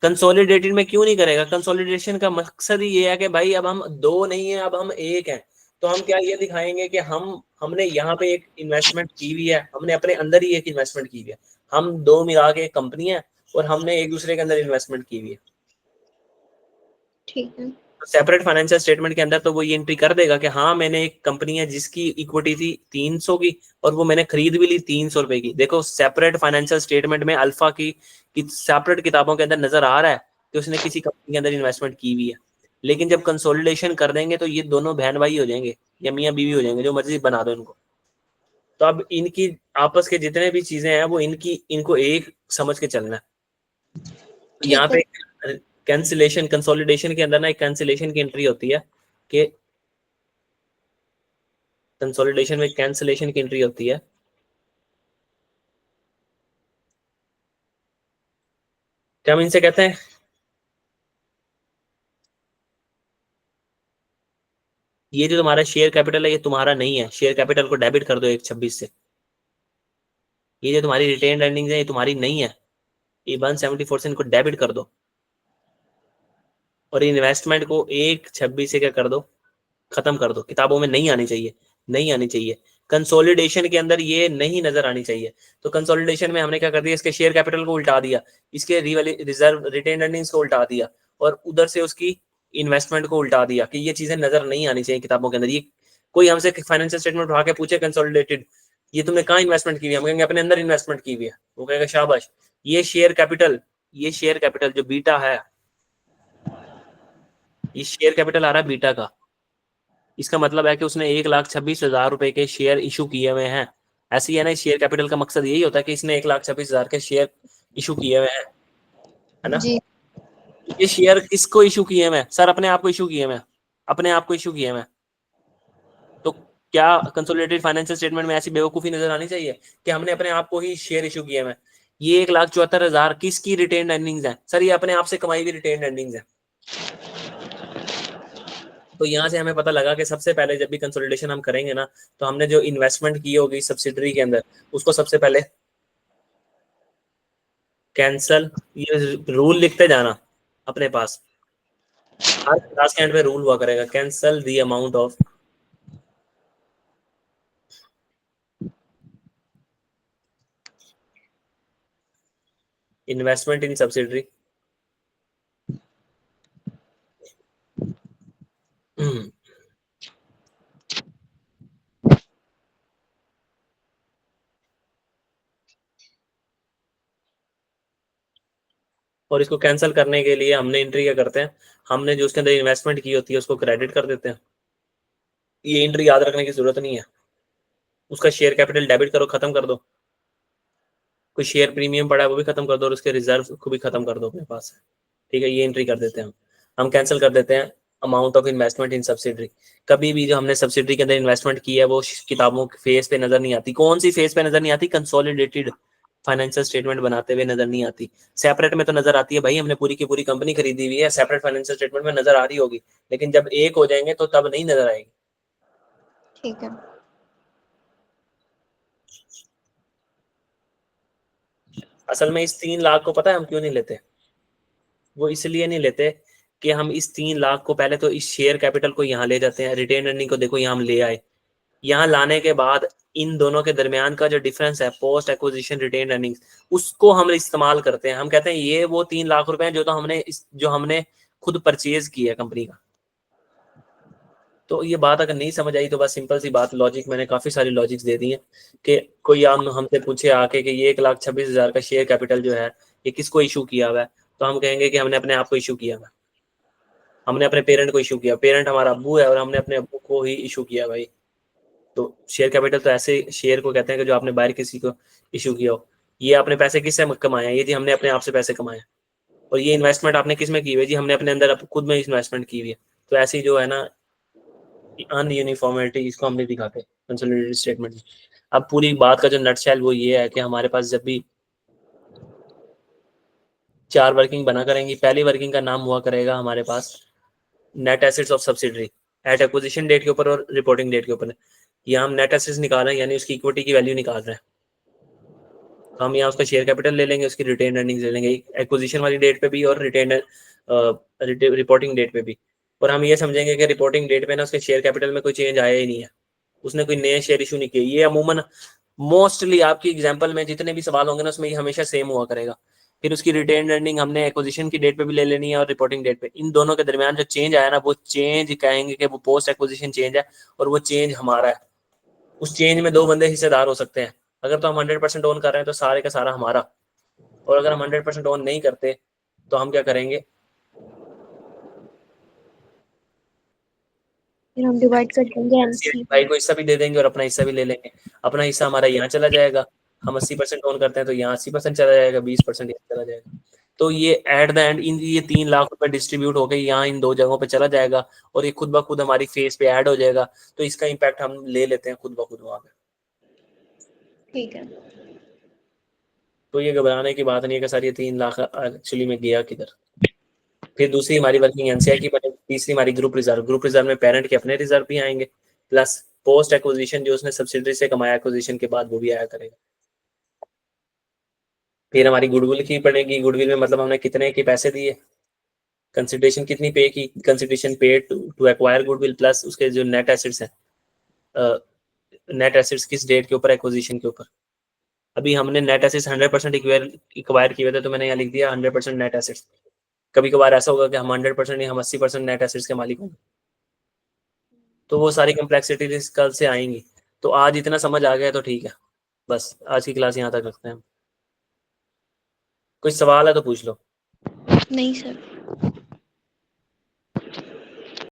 कंसोलिडेटेड में क्यों नहीं करेगा, कंसोलिडेशन का मकसद ही ये है कि भाई अब हम दो नहीं है, अब हम एक हैं। तो हम क्या ये दिखाएंगे कि हमने यहाँ पे एक इन्वेस्टमेंट की हुई है, हमने अपने अंदर ही एक इन्वेस्टमेंट की हुई है, हम दो मिला के एक कंपनी है और हमने एक दूसरे के अंदर इन्वेस्टमेंट की हुई है। ठीक है। सेपरेट फाइनेंशियल स्टेटमेंट के अंदर तो वो ये एंट्री कर देगा कि हाँ मैंने एक कंपनी है जिसकी इक्विटी थी 300 की और वो मैंने खरीद भी ली 300 रुपए की। देखो सेपरेट फाइनेंशियल स्टेटमेंट में अल्फा की सेपरेट किताबों के अंदर नजर आ रहा है कि उसने किसी कंपनी के अंदर इन्वेस्टमेंट की हुई है। लेकिन जब कंसोलिडेशन कर देंगे तो ये दोनों बहन भाई हो जाएंगे या मियाँ बीवी हो जाएंगे, जो मर्जी बना दो इनको। तो अब इनकी आपस के जितने भी चीजें हैं वो इनको एक समझ के चलना है। तो यहाँ ठीक है। पे कैंसिलेशन, कंसोलिडेशन के अंदर ना एक कैंसिलेशन की एंट्री होती है कि कंसोलिडेशन में कैंसिलेशन की एंट्री होती है। क्या हम इनसे कहते हैं, ये जो तुम्हारा शेयर कैपिटल है ये तुम्हारा नहीं है, शेयर कैपिटल को डेबिट कर दो 1,26 से। ये जो तुम्हारी रिटेन अर्निंग्स है ये तुम्हारी नहीं है, ये 174 से इनको डेबिट कर दो और इन्वेस्टमेंट को 1,26 से क्या कर दो, खत्म कर दो, किताबों में नहीं आनी चाहिए, नहीं आनी चाहिए। कंसोलिडेशन के अंदर ये नहीं नजर आनी चाहिए। तो कंसोलिडेशन में हमने क्या कर दिया, इसके शेयर कैपिटल को उल्टा दिया, इसके रिजर्व रिटेन अर्निंग्स को उल्टा दिया और उधर से उसकी इन्वेस्टमेंट को उल्टा दिया कि ये चीजें नजर नहीं आनी चाहिए किताबों के अंदर। ये कोई हमसे फाइनेंशियल स्टेटमेंट उठा के पूछे कंसोलिडेटेड, ये तुमने कहाँ इन्वेस्टमेंट की हुई है, हम कहेंगे अपने अंदर इन्वेस्टमेंट की हुई है, वो कहेगा शाबाश। ये शेयर कैपिटल, ये शेयर कैपिटल जो बीटा है, ये शेयर कैपिटल आ रहा है बीटा का, इसका मतलब है कि उसने 1,26,000 रुपए के शेयर इशू किए हुए हैं। ऐसे ही है ना, शेयर कैपिटल का मकसद यही होता है कि इसने 1,26,000 के शेयर इशू किए हुए हैं, है ना। जी। ये शेयर किसको इशू किए हुए हैं, सर अपने आप को इशू किए हुए हैं, अपने आप को इशू किए हुए हैं। तो क्या कंसोलिडेटेड फाइनेंशियल स्टेटमेंट में ऐसी बेवकूफी नजर आनी चाहिए कि हमने अपने आप को ही शेयर इशू किए हुए हैं। ये 1,74,000 किसकी रिटेन अर्निंग्स है, सर ये अपने आप से कमाई हुई रिटेन अर्निंग्स है। तो यहाँ से हमें पता लगा कि सबसे पहले जब भी कंसोलिडेशन हम करेंगे ना, तो हमने जो इन्वेस्टमेंट की होगी सब्सिडरी के अंदर उसको सबसे पहले कैंसल, ये रूल लिखते जाना अपने पास, हर क्लास के एंड पे रूल हुआ करेगा, cancel the amount of investment in subsidiary. और इसको कैंसिल करने के लिए हमने एंट्री क्या करते हैं, हमने जो उसके अंदर इन्वेस्टमेंट की होती है उसको क्रेडिट कर देते हैं। ये एंट्री याद रखने की जरूरत नहीं है, उसका शेयर कैपिटल डेबिट करो, खत्म कर दो। कोई शेयर प्रीमियम पड़ा है वो भी खत्म कर दो और उसके रिजर्व को भी खत्म कर दो अपने पास। ठीक है, ये एंट्री कर देते हैं हम कैंसिल कर देते हैं amount of investment in subsidiary. कभी भी जो हमने सब्सिडरी के अंदर इन्वेस्टमेंट की है वो किताबों के फेस पे नजर नहीं आती। कौन सी फेस पे नजर नहीं आती, कंसोलिडेटेड फाइनेंशियल स्टेटमेंट बनाते हुए नजर नहीं आती। सेपरेट में तो नजर आती है भाई, हमने पूरी की पूरी कंपनी खरीदी हुई है, सेपरेट फाइनेंशियल स्टेटमेंट में नजर आ रही होगी, लेकिन जब एक हो जाएंगे तो तब नहीं नजर आएगी। ठीक है। असल में इस 3 लाख को पता है हम क्यों नहीं लेते, वो इसलिए नहीं लेते कि हम इस 3 लाख को पहले तो इस शेयर कैपिटल को यहाँ ले जाते हैं, रिटेन अर्निंग को देखो यहाँ हम ले आए, यहाँ लाने के बाद इन दोनों के दरमियान का जो डिफरेंस है पोस्ट एक्विजिशन रिटेन अर्निंग्स, उसको हम इस्तेमाल करते हैं। हम कहते हैं ये वो 3 लाख रुपए हैं जो हमने खुद परचेज किया है कंपनी का। तो ये बात अगर नहीं समझ आई तो बस सिंपल सी बात, लॉजिक मैंने काफी सारी लॉजिक्स दे दी है कि कोई हमसे पूछे आके कि ये 1,26,000 का शेयर कैपिटल जो है ये किसको इशू किया हुआ है, तो हम कहेंगे कि हमने अपने आप को इशू किया हुआ है, हमने अपने पेरेंट को इशू किया, पेरेंट हमारा अब्बू है और हमने अपने अब्बू को ही इशू किया भाई। तो शेयर कैपिटल तो ऐसे शेयर को कहते हैं कि जो आपने बाहर किसी को इशू किया हो। ये आपने पैसे किससे कमाए हैं? ये जी हमने अपने आप से पैसे कमाए हैं। और ये इन्वेस्टमेंट आपने किस में की हुई है? जी हमने अपने अंदर खुद में इन्वेस्टमेंट की हुई है। तो ऐसी जो है ना अनयूनिफॉर्मिटी, इसको हम नहीं दिखाते कंसोलिडेटेड स्टेटमेंट में। अब पूरी बात का जो नटशेल वो ये है कि हमारे पास जब भी 4 वर्किंग बना करेंगी, पहली वर्किंग का नाम हुआ करेगा हमारे पास net assets of subsidiary at acquisition date के ऊपर और रिपोर्टिंग डेट के ऊपर। यहाँ हम नेट एसेट्स निकाल रहे हैं, यानी उसकी इक्विटी की वैल्यू निकाल रहे हैं। तो हम यहाँ उसका शेयर कैपिटल ले लेंगे, उसकी रिटेन अर्निंग्स ले लेंगे एक्विजिशन वाली डेट पे भी और रिटेन रिपोर्टिंग डेट पे भी। और हम ये समझेंगे कि रिपोर्टिंग डेट पे ना उसके शेयर कैपिटल में कोई चेंज आया ही नहीं है, उसने कोई नए शेयर इशू नहीं किए। ये अमूमन मोस्टली आपकी एग्जांपल में जितने भी सवाल होंगे ना उसमें ये हमेशा सेम हुआ करेगा। फिर उसकी रिटेन अर्निंग हमने एक्विजिशन की डेट पे भी ले लेनी है और रिपोर्टिंग डेट पे। इन दोनों के दरमियान जो चेंज आया ना वो चेंज कहेंगे कि वो पोस्ट एक्विजिशन चेंज है और वो चेंज हमारा है। उस चेंज में 2 बंदे हिस्सेदार हो सकते हैं। अगर तो हम 100% ओन कर रहे हैं तो सारे का सारा हमारा, और अगर हम 100% ओन नहीं करते तो हम क्या करेंगे, फिर हम डिवाइड कर देंगे एनसी भाई को हिस्सा भी दे देंगे और अपना हिस्सा भी ले लेंगे। अपना हिस्सा हमारा यहाँ चला जाएगा, हम 80% ओन करते हैं तो यहाँ 80% चला जाएगा, 20% यहाँ चला जाएगा। तो ये एट द एंड इन ये 3 लाख रुपए डिस्ट्रीब्यूट होकर यहाँ इन 2 जगहों पे चला जाएगा और ये खुद ब खुद हमारी फेस पे ऐड हो जाएगा। तो इसका इम्पैक्ट हम ले लेते हैं खुद ब खुद वहां पे। ठीक है। तो ये घबराने की बात नहीं है कि सर ये 3 लाख एक्चुअली में गया किधर। फिर दूसरी हमारी वर्किंग एनसीआई की बनेगी, तीसरी हमारी ग्रुप रिजर्व में पेरेंट के अपने रिजर्व भी आएंगे, प्लस पोस्ट एक्विजिशन जो उसने सब्सिडरी से कमाया एक्विजिशन के बाद वो भी आया करेगा। फिर हमारी गुडविल की पड़ेगी, गुडविल में मतलब हमने कितने के पैसे दिए, कंसिडरेशन कितनी पे की, consideration paid to acquire goodwill plus उसके जो नेट एसेट्स हैं, नेट एसेट्स किस डेट के ऊपर, एक्विजिशन के ऊपर। अभी हमने नेट एसेट्स 100% एक्वायर किए थे तो मैंने यहाँ लिख दिया 100% नेट एसेट्स। कभी कभार ऐसा होगा कि हम 100% नहीं, हम 80% नेट एसेट्स के मालिक होंगे। तो वो सारी कम्प्लेक्सिटीज कल से आएंगी। तो आज इतना समझ आ गया तो ठीक है, बस आज की क्लास यहाँ तक रखते हैं। कोई सवाल है तो पूछ लो। नहीं सर।